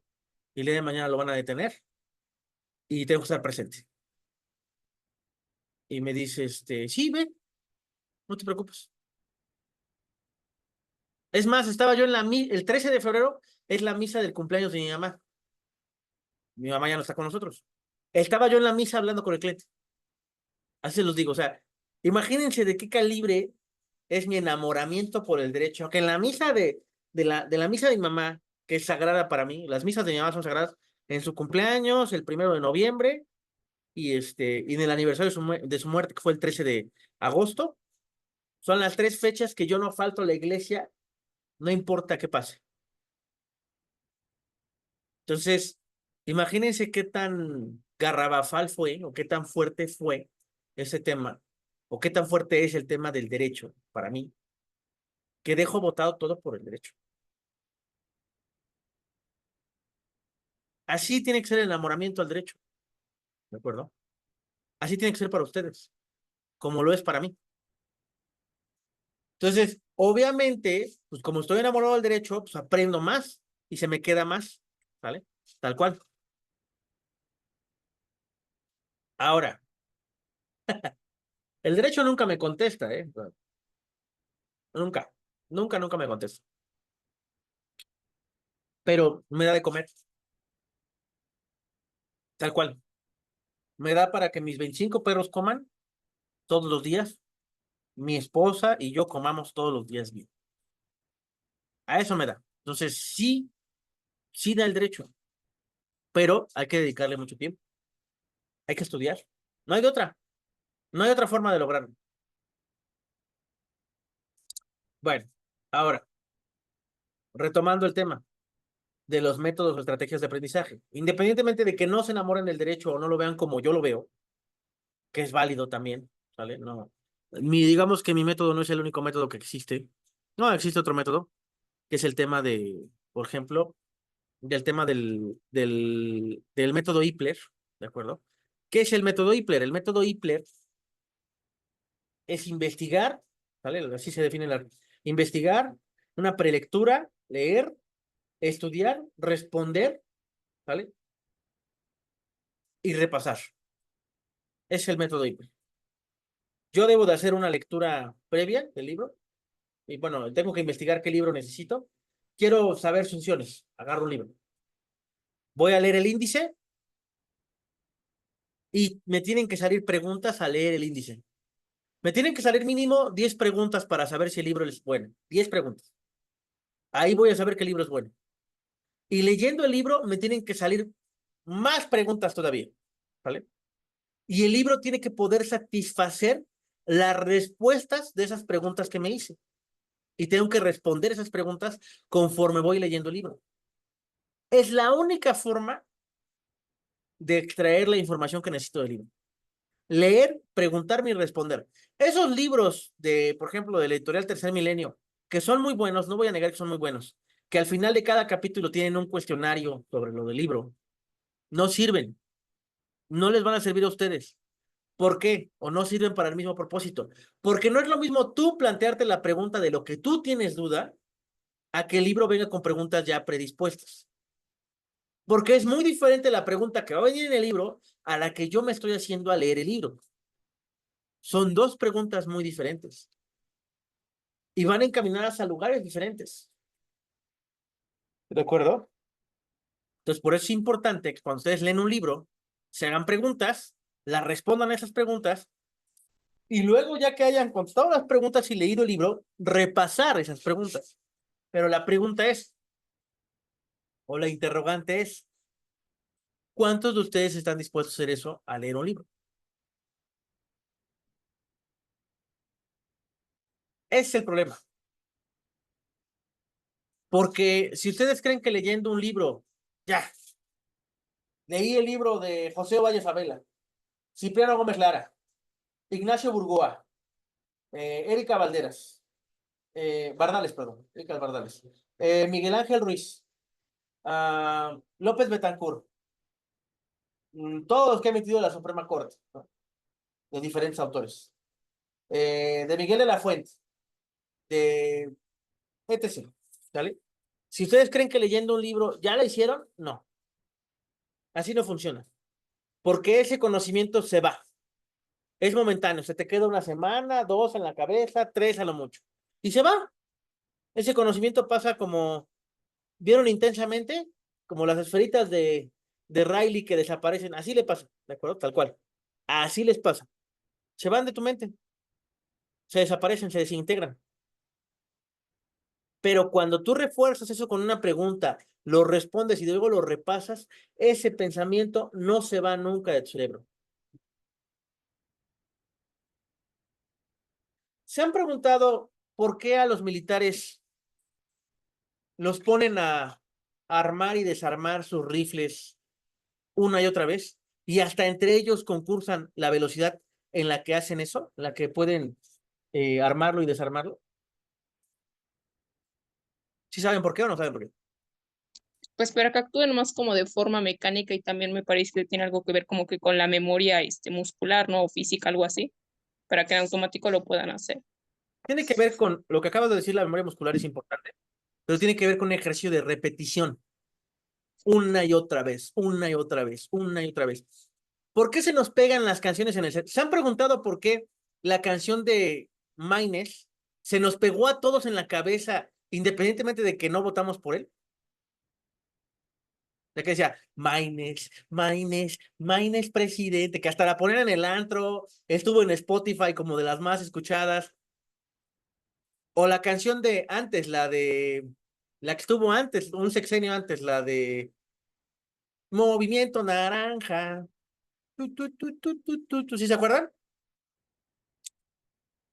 Y el día de mañana lo van a detener y tengo que estar presente. Y me dice, sí, ven, no te preocupes. Es más, estaba yo el 13 de febrero, es la misa del cumpleaños de mi mamá. Mi mamá ya no está con nosotros. Estaba yo en la misa hablando con el cliente. Así se los digo, o sea, imagínense de qué calibre es mi enamoramiento por el derecho, que en la misa de la misa de mi mamá, que es sagrada para mí, las misas de mi mamá son sagradas, en su cumpleaños, el 1 de noviembre, y en el aniversario de su muerte, que fue el 13 de agosto, son las 3 fechas que yo no falto a la iglesia no importa qué pase. Entonces, imagínense qué tan garrabafal fue o qué tan fuerte fue ese tema, o qué tan fuerte es el tema del derecho para mí, que dejo votado todo por el derecho. Así tiene que ser el enamoramiento al derecho, ¿de acuerdo? Así tiene que ser para ustedes, como lo es para mí. Entonces, obviamente, pues como estoy enamorado del derecho, pues aprendo más y se me queda más, ¿vale? Tal cual. Ahora, el derecho nunca me contesta, ¿eh? Nunca, nunca me contesta. Pero me da de comer, tal cual. Me da para que mis 25 perros coman todos los días, mi esposa y yo comamos todos los días bien. A eso me da. Entonces, sí, sí da el derecho, pero hay que dedicarle mucho tiempo. Hay que estudiar. No hay de otra. No hay otra forma de lograrlo. Bueno, ahora, retomando el tema de los métodos o estrategias de aprendizaje. Independientemente de que no se enamoren del derecho o no lo vean como yo lo veo, que es válido también, ¿vale? No. Digamos que mi método no es el único método que existe. No, existe otro método, que es el tema de, por ejemplo, del tema del método Ipler, ¿de acuerdo? ¿Qué es el método Ipler? El método Ipler es investigar, ¿vale? Así se define investigar, una prelectura, leer, estudiar, responder, ¿vale? Y repasar. Es el método Ipler. Yo debo de hacer una lectura previa del libro y bueno, tengo que investigar qué libro necesito. Quiero saber funciones, agarro un libro. Voy a leer el índice y me tienen que salir preguntas al leer el índice. Me tienen que salir mínimo 10 preguntas para saber si el libro es bueno. 10 preguntas. Ahí voy a saber qué libro es bueno. Y leyendo el libro me tienen que salir más preguntas todavía, ¿vale? Y el libro tiene que poder satisfacer las respuestas de esas preguntas que me hice. Y tengo que responder esas preguntas conforme voy leyendo el libro. Es la única forma de extraer la información que necesito del libro. Leer, preguntarme y responder. Esos libros de, por ejemplo, de la editorial Tercer Milenio, que son muy buenos, no voy a negar que son muy buenos, que al final de cada capítulo tienen un cuestionario sobre lo del libro, no sirven, no les van a servir a ustedes. ¿Por qué? O no sirven para el mismo propósito. Porque no es lo mismo tú plantearte la pregunta de lo que tú tienes duda a que el libro venga con preguntas ya predispuestas. Porque es muy diferente la pregunta que va a venir en el libro a la que yo me estoy haciendo al leer el libro. Son dos preguntas muy diferentes y van encaminadas a lugares diferentes. ¿De acuerdo? Entonces, por eso es importante que cuando ustedes leen un libro, se hagan preguntas, las respondan a esas preguntas y luego, ya que hayan contestado las preguntas y leído el libro, repasar esas preguntas. Pero la pregunta es, o la interrogante es, ¿cuántos de ustedes están dispuestos a hacer eso al leer un libro? Ese es el problema. Porque si ustedes creen que leyendo un libro, ya, leí el libro de José Valle Favela, Cipriano Gómez Lara, Ignacio Burgoa, Erika Valderas, Bardales, perdón, Erika Bardales, Miguel Ángel Ruiz, López Betancourt, todos los que han metido la Suprema Corte, ¿no? De diferentes autores, de Miguel de la Fuente, de etc. ¿Vale? Si ustedes creen que leyendo un libro ya lo hicieron, no. Así no funciona. Porque ese conocimiento se va. Es momentáneo. Se te queda una semana, 2 en la cabeza, 3 a lo mucho. Y se va. Ese conocimiento pasa como, ¿vieron intensamente? Como las esferitas de Riley que desaparecen. Así le pasa, ¿de acuerdo? Tal cual. Así les pasa. Se van de tu mente. Se desaparecen, se desintegran. Pero cuando tú refuerzas eso con una pregunta, lo respondes y luego lo repasas, ese pensamiento no se va nunca de tu cerebro. ¿Se han preguntado por qué a los militares los ponen a armar y desarmar sus rifles una y otra vez, y hasta entre ellos concursan la velocidad en la que hacen eso, en la que pueden armarlo y desarmarlo. ¿Sí saben por qué o no saben por qué? Pues para que actúen más como de forma mecánica y también me parece que tiene algo que ver como que con la memoria muscular, ¿no? O física, algo así, para que en automático lo puedan hacer. Tiene que ver con lo que acabas de decir, la memoria muscular es importante, pero tiene que ver con un ejercicio de repetición, una y otra vez, una y otra vez, una y otra vez. ¿Por qué se nos pegan las canciones en el set? ¿Se han preguntado por qué la canción de Maynes se nos pegó a todos en la cabeza, independientemente de que no votamos por él? De que decía, Maynes, Maynes, Maynes presidente, que hasta la ponían en el antro, estuvo en Spotify como de las más escuchadas. O la canción de antes, la que estuvo antes, un sexenio antes, la de Movimiento Naranja. ¿Sí se acuerdan?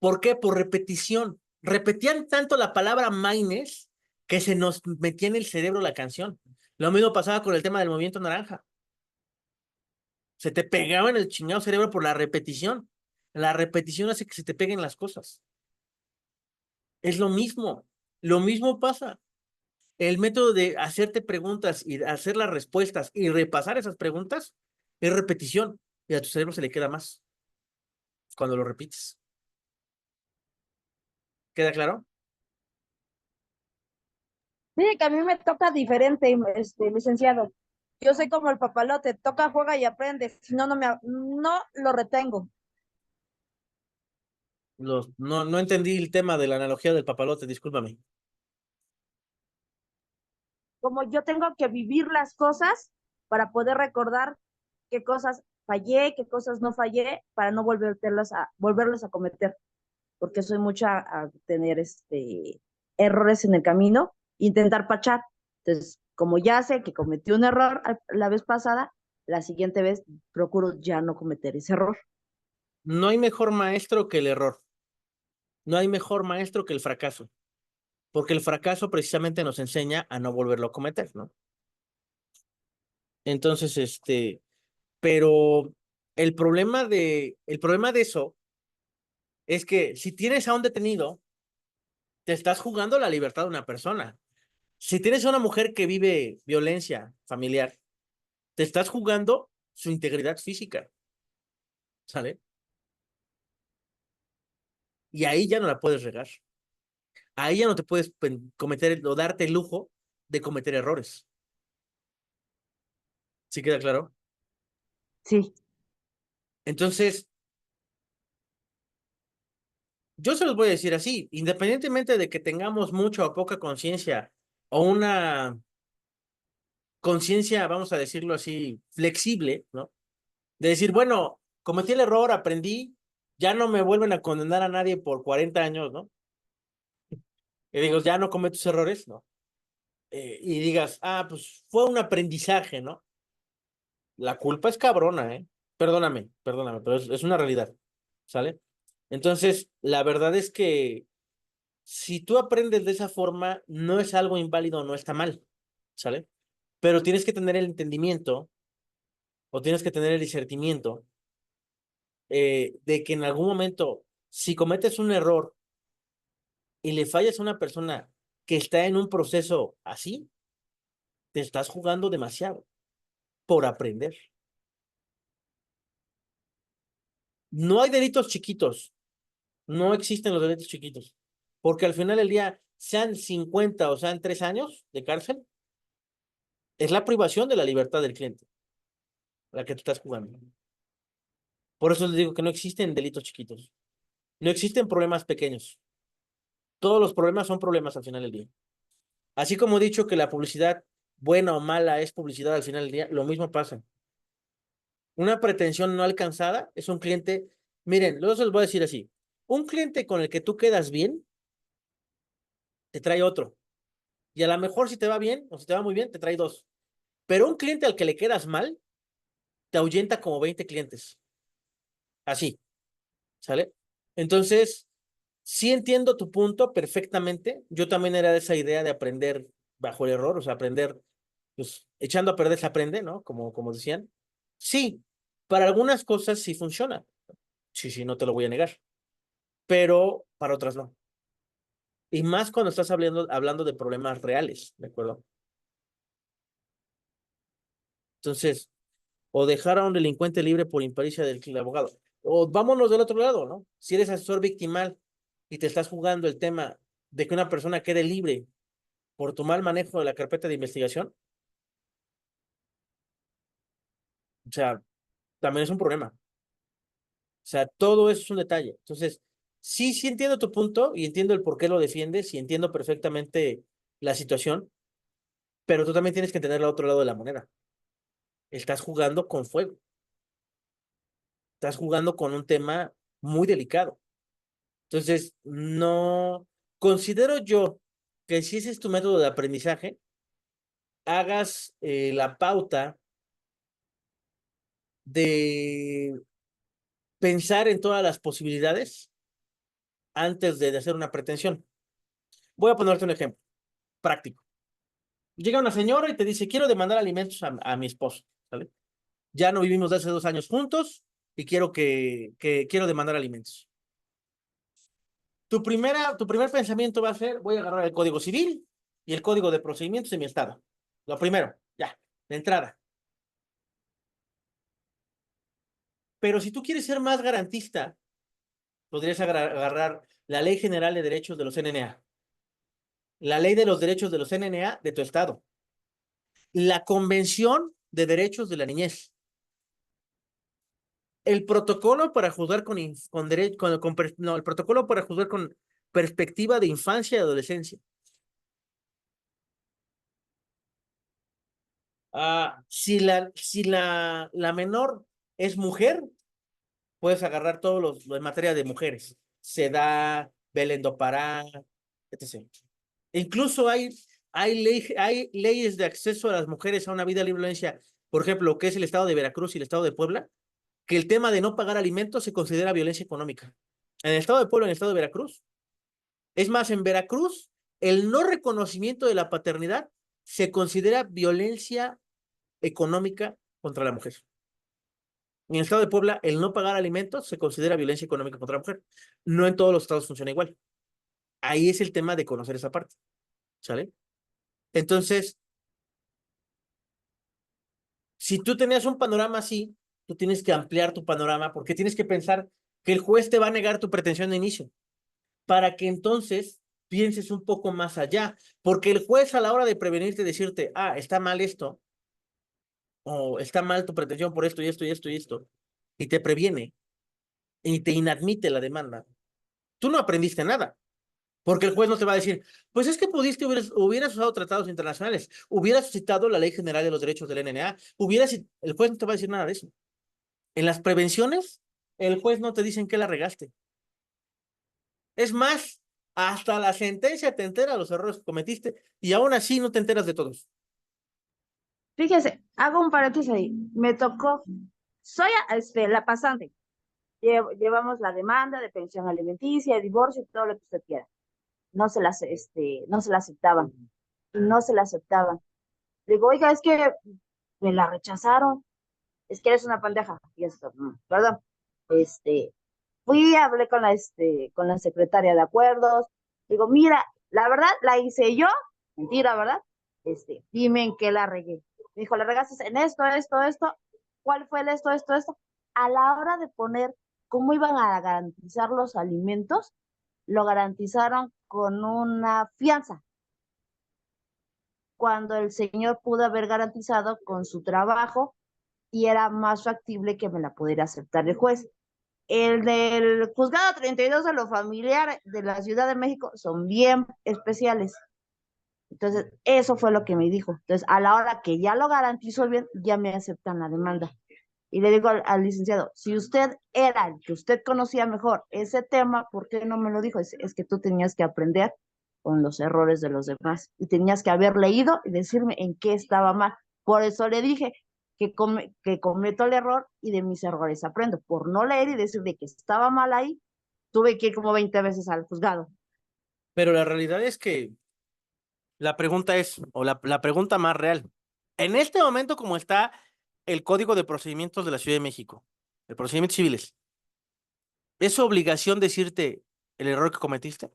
¿Por qué? Por repetición. Repetían tanto la palabra Maynes que se nos metía en el cerebro la canción. Lo mismo pasaba con el tema del Movimiento Naranja. Se te pegaba en el chingado cerebro por la repetición. La repetición hace que se te peguen las cosas. Es lo mismo. Lo mismo pasa. El método de hacerte preguntas y hacer las respuestas y repasar esas preguntas es repetición. Y a tu cerebro se le queda más cuando lo repites. ¿Queda claro? Mire que a mí me toca diferente, licenciado. Yo soy como el papalote, toca, juega y aprende. Si no, no lo retengo. No entendí el tema de la analogía del papalote, discúlpame. Como yo tengo que vivir las cosas para poder recordar qué cosas fallé, qué cosas no fallé, para no volverlas a cometer, porque soy mucha a tener errores en el camino, intentar pachar. Entonces, como ya sé que cometí un error la vez pasada, la siguiente vez procuro ya no cometer ese error. No hay mejor maestro que el error. No hay mejor maestro que el fracaso. Porque el fracaso precisamente nos enseña a no volverlo a cometer, ¿no? Entonces, pero el problema de eso es que si tienes a un detenido, te estás jugando la libertad de una persona. Si tienes a una mujer que vive violencia familiar, te estás jugando su integridad física, ¿sale? Y ahí ya no la puedes regar. Ahí ya no te puedes cometer o darte el lujo de cometer errores. ¿Sí queda claro? Sí. Entonces, yo se los voy a decir así, independientemente de que tengamos mucha o poca conciencia o una conciencia, vamos a decirlo así, flexible, ¿no? De decir, bueno, cometí el error, aprendí, ya no me vuelven a condenar a nadie por 40 años, ¿no? Y digo, ya no cometo esos errores, ¿no? Y digas, pues fue un aprendizaje, ¿no? La culpa es cabrona, ¿eh? Perdóname, pero es una realidad, ¿sale? Entonces, la verdad es que si tú aprendes de esa forma, no es algo inválido, no está mal, ¿sale? Pero tienes que tener el entendimiento o tienes que tener el discernimiento de que en algún momento, si cometes un error y le fallas a una persona que está en un proceso así, te estás jugando demasiado por aprender. No hay delitos chiquitos, no existen los delitos chiquitos, porque al final del día, sean 50 o sean 3 años de cárcel, es la privación de la libertad del cliente la que tú estás jugando. Por eso les digo que no existen delitos chiquitos, no existen problemas pequeños. Todos los problemas son problemas al final del día. Así como he dicho que la publicidad, buena o mala, es publicidad al final del día, lo mismo pasa. Una pretensión no alcanzada es un cliente, miren, luego se los voy a decir así, un cliente con el que tú quedas bien, te trae otro. Y a lo mejor si te va bien o si te va muy bien, te trae dos. Pero un cliente al que le quedas mal, te ahuyenta como 20 clientes. Así, ¿sale? Entonces, sí entiendo tu punto perfectamente. Yo también era de esa idea de aprender bajo el error, o sea, aprender, pues echando a perder se aprende, ¿no? Como decían. Sí, para algunas cosas sí funciona. Sí, sí, no te lo voy a negar. Pero para otras no. Y más cuando estás hablando de problemas reales, ¿de acuerdo? Entonces, o dejar a un delincuente libre por impericia del abogado. O vámonos del otro lado, ¿no? Si eres asesor victimal y te estás jugando el tema de que una persona quede libre por tu mal manejo de la carpeta de investigación, o sea, también es un problema. O sea, todo eso es un detalle. Entonces, sí, sí entiendo tu punto y entiendo el por qué lo defiendes y entiendo perfectamente la situación, pero tú también tienes que entender el otro lado de la moneda. Estás jugando con fuego. Estás jugando con un tema muy delicado. Entonces, no considero yo que si ese es tu método de aprendizaje, hagas la pauta de pensar en todas las posibilidades antes de hacer una pretensión. Voy a ponerte un ejemplo práctico. Llega una señora y te dice, quiero demandar alimentos a mi esposo, ¿sale? Ya no vivimos desde hace 2 años juntos y quiero demandar alimentos. Tu primer pensamiento va a ser, voy a agarrar el Código Civil y el Código de Procedimientos de mi estado. Lo primero, ya, de entrada. Pero si tú quieres ser más garantista, podrías agarrar la Ley General de Derechos de los NNA, la Ley de los Derechos de los NNA de tu estado, la Convención de Derechos de la Niñez, el protocolo para juzgar no, el protocolo para juzgar con perspectiva de infancia y adolescencia. Si la menor es mujer, puedes agarrar todos lo en materia de mujeres. SEDA, Belén do Pará, etc. Incluso hay leyes de acceso a las mujeres a una vida libre de violencia. Por ejemplo, lo que es el estado de Veracruz y el estado de Puebla, que el tema de no pagar alimentos se considera violencia económica. En el estado de Puebla, en el estado de Veracruz. Es más, en Veracruz, el no reconocimiento de la paternidad se considera violencia económica contra la mujer. En el estado de Puebla, el no pagar alimentos se considera violencia económica contra la mujer. No en todos los estados funciona igual. Ahí es el tema de conocer esa parte. ¿Sale? Entonces, si tú tenías un panorama así, tú tienes que ampliar tu panorama porque tienes que pensar que el juez te va a negar tu pretensión de inicio para que entonces pienses un poco más allá. Porque el juez a la hora de prevenirte, decirte, está mal esto, o está mal tu pretensión por esto y esto y esto y esto, y te previene y te inadmite la demanda, tú no aprendiste nada. Porque el juez no te va a decir, pues es que hubieras usado tratados internacionales, hubieras citado la Ley General de los Derechos del NNA, el juez no te va a decir nada de eso. En las prevenciones, el juez no te dice en qué la regaste. Es más, hasta la sentencia te entera de los errores que cometiste y aún así no te enteras de todos. Fíjese, hago un paréntesis ahí. Me tocó, soy la pasante. Llevamos la demanda de pensión alimenticia, de divorcio, todo lo que usted quiera. No se la aceptaban. No se la aceptaban. Le digo, oiga, es que me la rechazaron. Es que eres una pendeja. Y esto, perdón. Fui, hablé con la secretaria de acuerdos. Digo, mira, la verdad la hice yo. Mentira, ¿verdad? Dime en qué la regué. Me dijo, la regaste en esto, esto, esto. ¿Cuál fue el esto, esto, esto? A la hora de poner cómo iban a garantizar los alimentos, lo garantizaron con una fianza, cuando el señor pudo haber garantizado con su trabajo y era más factible que me la pudiera aceptar el juez. El del juzgado 32 de lo familiar de la Ciudad de México son bien especiales. Entonces, eso fue lo que me dijo. Entonces, a la hora que ya lo garantizó bien, ya me aceptan la demanda. Y le digo al licenciado, si usted era el que usted conocía mejor ese tema, ¿por qué no me lo dijo? Es que tú tenías que aprender con los errores de los demás y tenías que haber leído y decirme en qué estaba mal. Por eso le dije que cometo el error y de mis errores aprendo. Por no leer y decirle que estaba mal ahí, tuve que ir como 20 veces al juzgado. Pero la realidad es que La pregunta es, o la pregunta más real. En este momento, como está el Código de Procedimientos de la Ciudad de México, el procedimientos civiles, ¿es su obligación decirte el error que cometiste?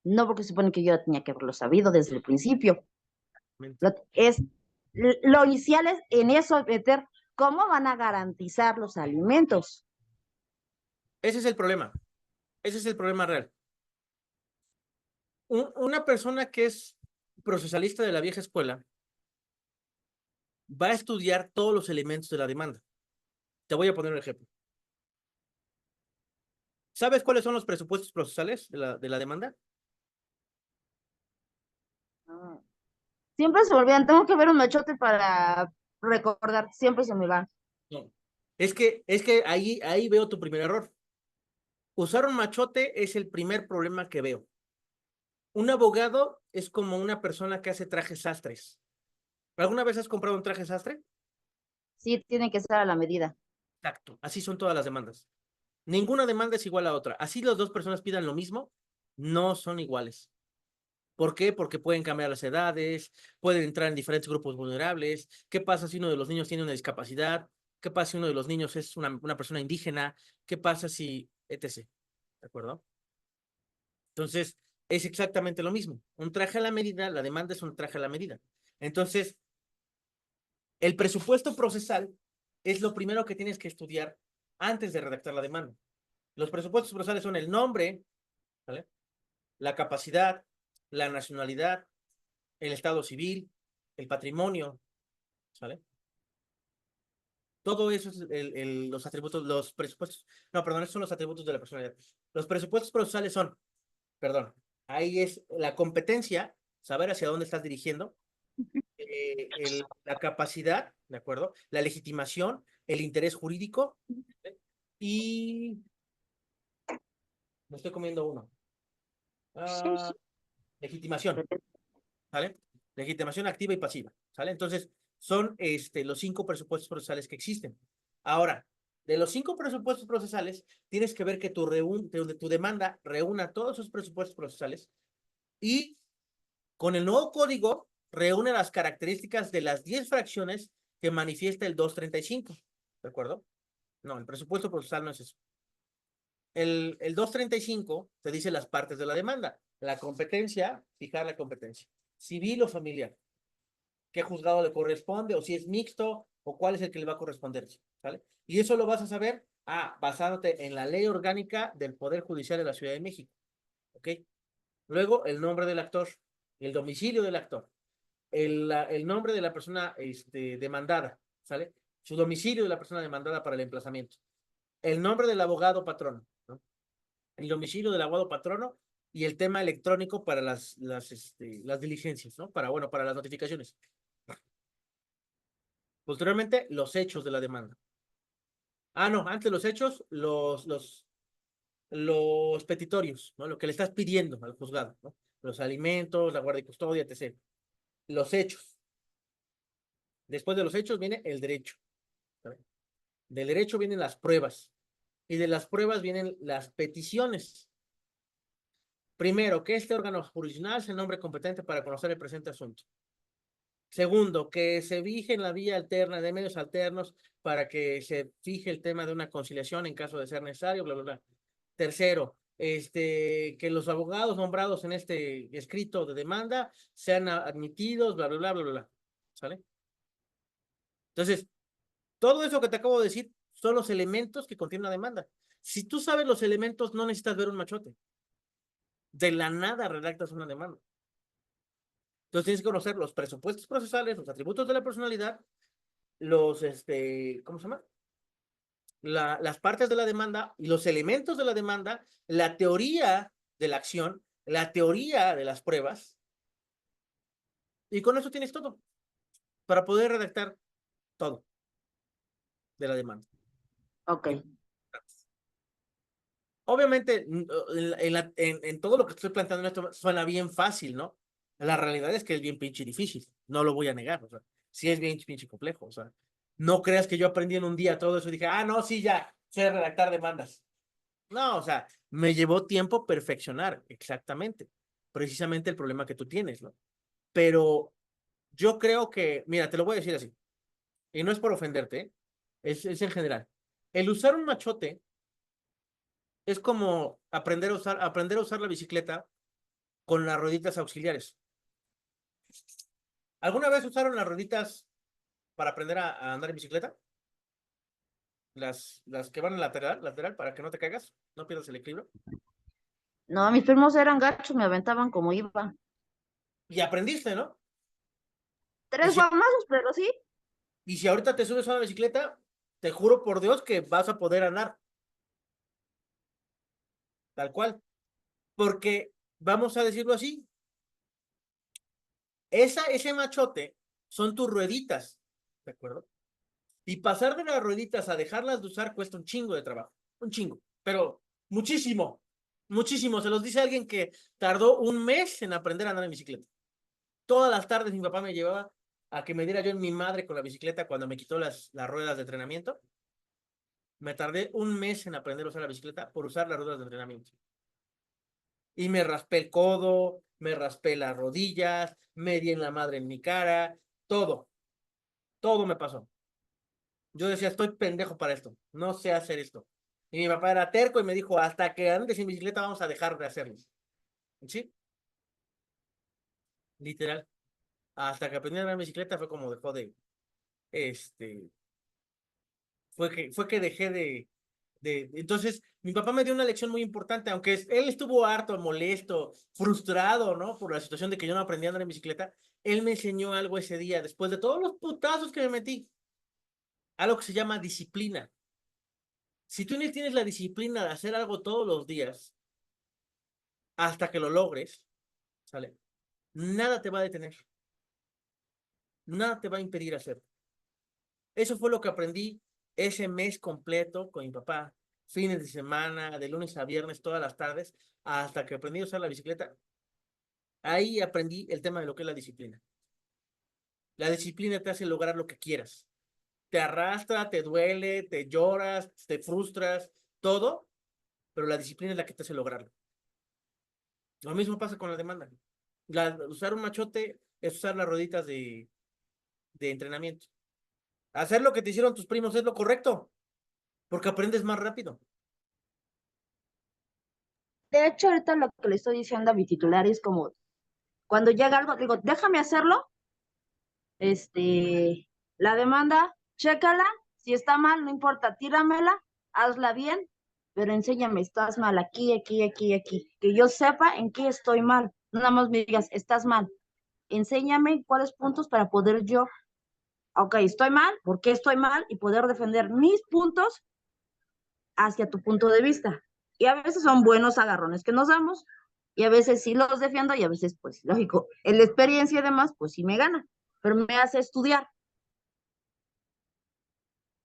No, porque se supone que yo tenía que haberlo sabido desde el principio. Lo inicial es en eso meter cómo van a garantizar los alimentos. Ese es el problema. Ese es el problema real. Una persona que es procesalista de la vieja escuela va a estudiar todos los elementos de la demanda. Te voy a poner un ejemplo. ¿Sabes cuáles son los presupuestos procesales de la demanda? Siempre se me olvidan, tengo que ver un machote para recordar, siempre se me van. No. Es que ahí veo tu primer error. Usar un machote es el primer problema que veo. Un abogado es como una persona que hace trajes sastres. ¿Alguna vez has comprado un traje sastre? Sí, tiene que ser a la medida. Exacto. Así son todas las demandas. Ninguna demanda es igual a otra. Así las dos personas pidan lo mismo, no son iguales. ¿Por qué? Porque pueden cambiar las edades, pueden entrar en diferentes grupos vulnerables. ¿Qué pasa si uno de los niños tiene una discapacidad? ¿Qué pasa si uno de los niños es una persona indígena? ¿Qué pasa si etc.? ¿De acuerdo? Entonces, es exactamente lo mismo. Un traje a la medida, la demanda es un traje a la medida. Entonces, el presupuesto procesal es lo primero que tienes que estudiar antes de redactar la demanda. Los presupuestos procesales son el nombre, ¿vale? La capacidad, la nacionalidad, el estado civil, el patrimonio, ¿sale? Todo eso es los atributos, los presupuestos. No, perdón, esos son los atributos de la personalidad. Los presupuestos procesales son, perdón, ahí es la competencia, saber hacia dónde estás dirigiendo, la capacidad, ¿de acuerdo? La legitimación, el interés jurídico, ¿sí? Y me estoy comiendo uno. Legitimación, ¿sale? Legitimación activa y pasiva, ¿sale? Entonces, son los 5 presupuestos procesales que existen. Ahora, de los 5 presupuestos procesales, tienes que ver que tu demanda reúna todos esos presupuestos procesales y con el nuevo código reúne las características de las 10 fracciones que manifiesta el 235, ¿de acuerdo? No, el presupuesto procesal no es eso. El 235 te dice las partes de la demanda. La competencia, fijar la competencia. Civil o familiar. ¿Qué juzgado le corresponde? O si es mixto, o cuál es el que le va a corresponder. ¿Vale? Y eso lo vas a saber, basándote en la ley orgánica del Poder Judicial de la Ciudad de México. ¿Ok? Luego, el nombre del actor, el domicilio del actor, el nombre de la persona demandada, ¿sale? Su domicilio de la persona demandada para el emplazamiento. El nombre del abogado patrono, ¿no? El domicilio del abogado patrono y el tema electrónico para las diligencias, ¿no? Para las notificaciones. Posteriormente, los hechos de la demanda. No, antes de los hechos, los petitorios, ¿no? Lo que le estás pidiendo al juzgado, ¿no? Los alimentos, la guardia y custodia, etc. Los hechos. Después de los hechos viene el derecho. ¿Vale? Del derecho vienen las pruebas. Y de las pruebas vienen las peticiones. Primero, que este órgano jurisdiccional sea el nombre competente para conocer el presente asunto. Segundo, que se fije en la vía alterna de medios alternos para que se fije el tema de una conciliación en caso de ser necesario, bla, bla, bla. Tercero, que los abogados nombrados en este escrito de demanda sean admitidos, bla, bla, bla, bla, bla, bla. ¿Sale? Entonces, todo eso que te acabo de decir son los elementos que contiene una demanda. Si tú sabes los elementos, no necesitas ver un machote. De la nada redactas una demanda. Entonces tienes que conocer los presupuestos procesales, los atributos de la personalidad, ¿cómo se llama? Las partes de la demanda y los elementos de la demanda, la teoría de la acción, la teoría de las pruebas, y con eso tienes todo para poder redactar todo de la demanda. Ok. Obviamente, en todo lo que estoy planteando en esto suena bien fácil, ¿no? La realidad es que es bien pinche difícil, no lo voy a negar, o sea, sí es bien pinche complejo, o sea, no creas que yo aprendí en un día todo eso y dije, no, sí, ya, sé redactar demandas. No, o sea, me llevó tiempo perfeccionar, exactamente. Precisamente el problema que tú tienes, ¿no? Pero yo creo que, mira, te lo voy a decir así, y no es por ofenderte, ¿eh? Es en general. El usar un machote es como aprender a usar la bicicleta con las rueditas auxiliares. ¿Alguna vez usaron las rueditas para aprender a andar en bicicleta? Las que van en lateral, para que no te caigas, no pierdas el equilibrio. No, mis primos eran gachos, me aventaban como iba. Y aprendiste, ¿no? Y 3 si, guamazos, pero sí. y si ahorita te subes a una bicicleta, te juro por Dios que vas a poder andar, tal cual. Porque, vamos a decirlo así, ese machote son tus rueditas, ¿de acuerdo? Y pasar de las rueditas a dejarlas de usar cuesta un chingo de trabajo, un chingo, pero muchísimo, muchísimo. Se los dice alguien que tardó un mes en aprender a andar en bicicleta. Todas las tardes mi papá me llevaba a que me diera yo en mi madre con la bicicleta cuando me quitó las ruedas de entrenamiento. Me tardé un mes en aprender a usar la bicicleta por usar las ruedas de entrenamiento. Y me raspé el codo, me raspé las rodillas, me di en la madre en mi cara, todo, todo me pasó. Yo decía, estoy pendejo para esto, no sé hacer esto. Y mi papá era terco y me dijo, hasta que andes en bicicleta vamos a dejar de hacerlo. ¿Sí? Literal. Hasta que aprendí a andar en bicicleta fue como dejó de, este, fue que dejé entonces, mi papá me dio una lección muy importante, aunque él estuvo harto, molesto, frustrado, ¿no? Por la situación de que yo no aprendía a andar en bicicleta, él me enseñó algo ese día, después de todos los putazos que me metí, algo que se llama disciplina. Si tú no tienes la disciplina de hacer algo todos los días, hasta que lo logres, ¿sale? Nada te va a detener, nada te va a impedir hacerlo. Eso fue lo que aprendí ese mes completo con mi papá, fines de semana, de lunes a viernes, todas las tardes, hasta que aprendí a usar la bicicleta. Ahí aprendí el tema de lo que es la disciplina. La disciplina te hace lograr lo que quieras. Te arrastra, te duele, te lloras, te frustras, todo, pero la disciplina es la que te hace lograrlo. Lo mismo pasa con la demanda. Usar un machote es usar las rueditas de entrenamiento. Hacer lo que te hicieron tus primos es lo correcto, porque aprendes más rápido. De hecho, ahorita lo que le estoy diciendo a mi titular es como, cuando llega algo, digo, déjame hacerlo, la demanda, chécala, si está mal, no importa, tíramela, hazla bien, pero enséñame, estás mal aquí, aquí, aquí, aquí, que yo sepa en qué estoy mal, no nada más me digas, estás mal, enséñame cuáles puntos para poder yo, ok, estoy mal, ¿por qué estoy mal? Y poder defender mis puntos hacia tu punto de vista. Y a veces son buenos agarrones que nos damos, y a veces sí los defiendo, y a veces, pues, lógico, en la experiencia y demás, pues sí me gana, pero me hace estudiar.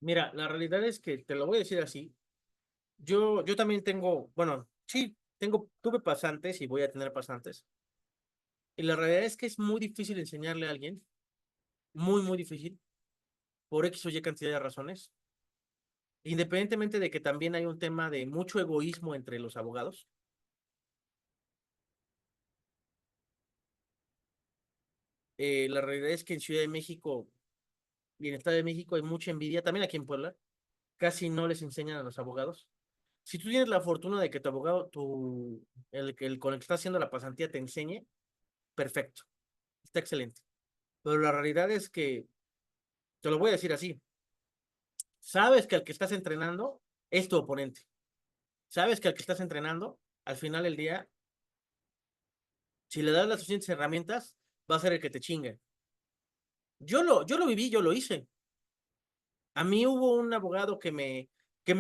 Mira, la realidad es que te lo voy a decir así. Yo también tengo, bueno, sí, tuve pasantes y voy a tener pasantes. Y la realidad es que es muy difícil enseñarle a alguien, muy, muy difícil, por X o Y cantidad de razones. Independientemente de que también hay un tema de mucho egoísmo entre los abogados. La realidad es que en Ciudad de México y en el Estado de México hay mucha envidia, también aquí en Puebla, casi no les enseñan a los abogados. Si tú tienes la fortuna de que tu abogado, el con el que estás haciendo la pasantía te enseñe, perfecto, está excelente. Pero la realidad es que, te lo voy a decir así, sabes que al que estás entrenando es tu oponente. Sabes que al que estás entrenando, al final del día, si le das las suficientes herramientas, va a ser el que te chingue. Yo lo viví, yo lo hice. A mí hubo un abogado que me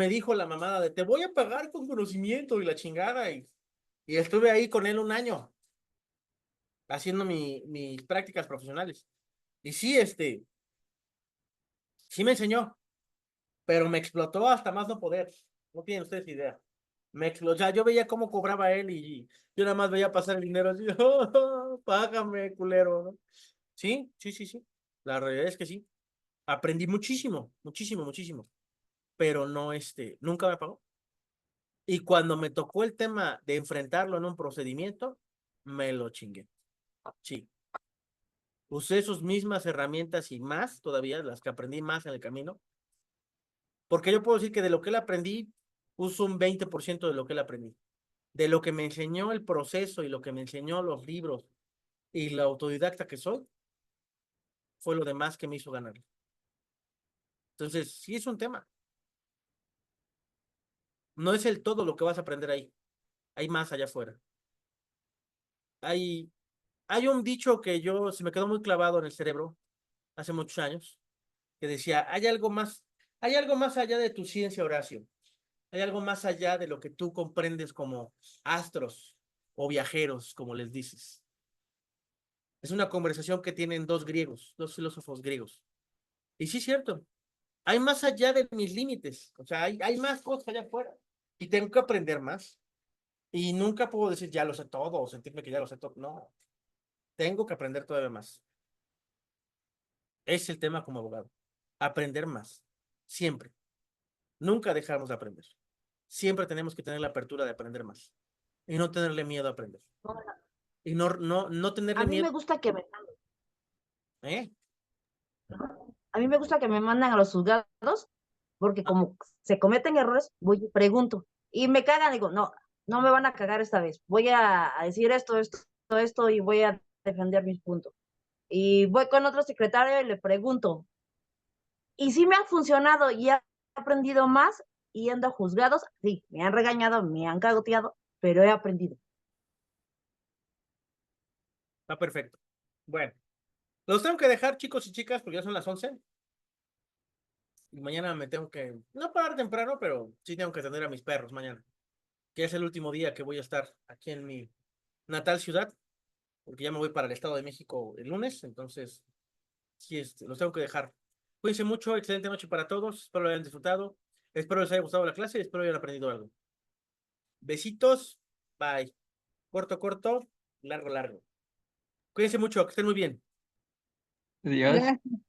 dijo la mamada de te voy a pagar con conocimiento y la chingada. Y estuve ahí con él un año haciendo mis prácticas profesionales. Y sí, sí me enseñó, pero me explotó hasta más no poder. No tienen ustedes idea. Me explotó. O sea, yo veía cómo cobraba él y yo nada más veía pasar el dinero así. "Oh, págame, culero, ¿no?". Sí, sí, sí, sí. La realidad es que sí. Aprendí muchísimo, muchísimo, muchísimo. Pero no, nunca me pagó. Y cuando me tocó el tema de enfrentarlo en un procedimiento, me lo chingué. Sí. Usé sus mismas herramientas y más todavía, las que aprendí más en el camino. Porque yo puedo decir que de lo que él aprendí, uso un 20% de lo que él aprendí. De lo que me enseñó el proceso y lo que me enseñó los libros y la autodidacta que soy, fue lo demás que me hizo ganar. Entonces, sí es un tema. No es el todo lo que vas a aprender ahí. Hay más allá afuera. Hay un dicho que se me quedó muy clavado en el cerebro hace muchos años, que decía, hay algo más allá de tu ciencia, Horacio. Hay algo más allá de lo que tú comprendes como astros o viajeros, como les dices. Es una conversación que tienen dos filósofos griegos. Y sí es cierto, hay más allá de mis límites, o sea, hay más cosas allá afuera y tengo que aprender más. Y nunca puedo decir ya lo sé todo o sentirme que ya lo sé todo. No, tengo que aprender todavía más. Es el tema como abogado. Aprender más. Siempre. Nunca dejamos de aprender. Siempre tenemos que tener la apertura de aprender más. Y no tenerle miedo a aprender. Y no A tenerle mí miedo. me gusta que ¿Eh? a mí me gusta que me mandan a los juzgados, porque como se cometen errores, voy y pregunto. Y me cagan, digo, no, no me van a cagar esta vez. Voy a decir esto, y voy a defender mis puntos. Y voy con otro secretario y le pregunto. Y sí me ha funcionado y he aprendido más yendo a juzgados. Sí, me han regañado, me han cagoteado, pero he aprendido. Está perfecto. Bueno, los tengo que dejar, chicos y chicas, porque ya son las 11. Y mañana me tengo que, no parar temprano, pero sí tengo que atender a mis perros mañana. Que es el último día que voy a estar aquí en mi natal ciudad, porque ya me voy para el Estado de México el lunes, entonces sí, los tengo que dejar. Cuídense mucho, excelente noche para todos, espero lo hayan disfrutado, espero les haya gustado la clase y espero hayan aprendido algo. Besitos, bye. Corto, corto, largo, largo. Cuídense mucho, que estén muy bien. Adiós. Gracias.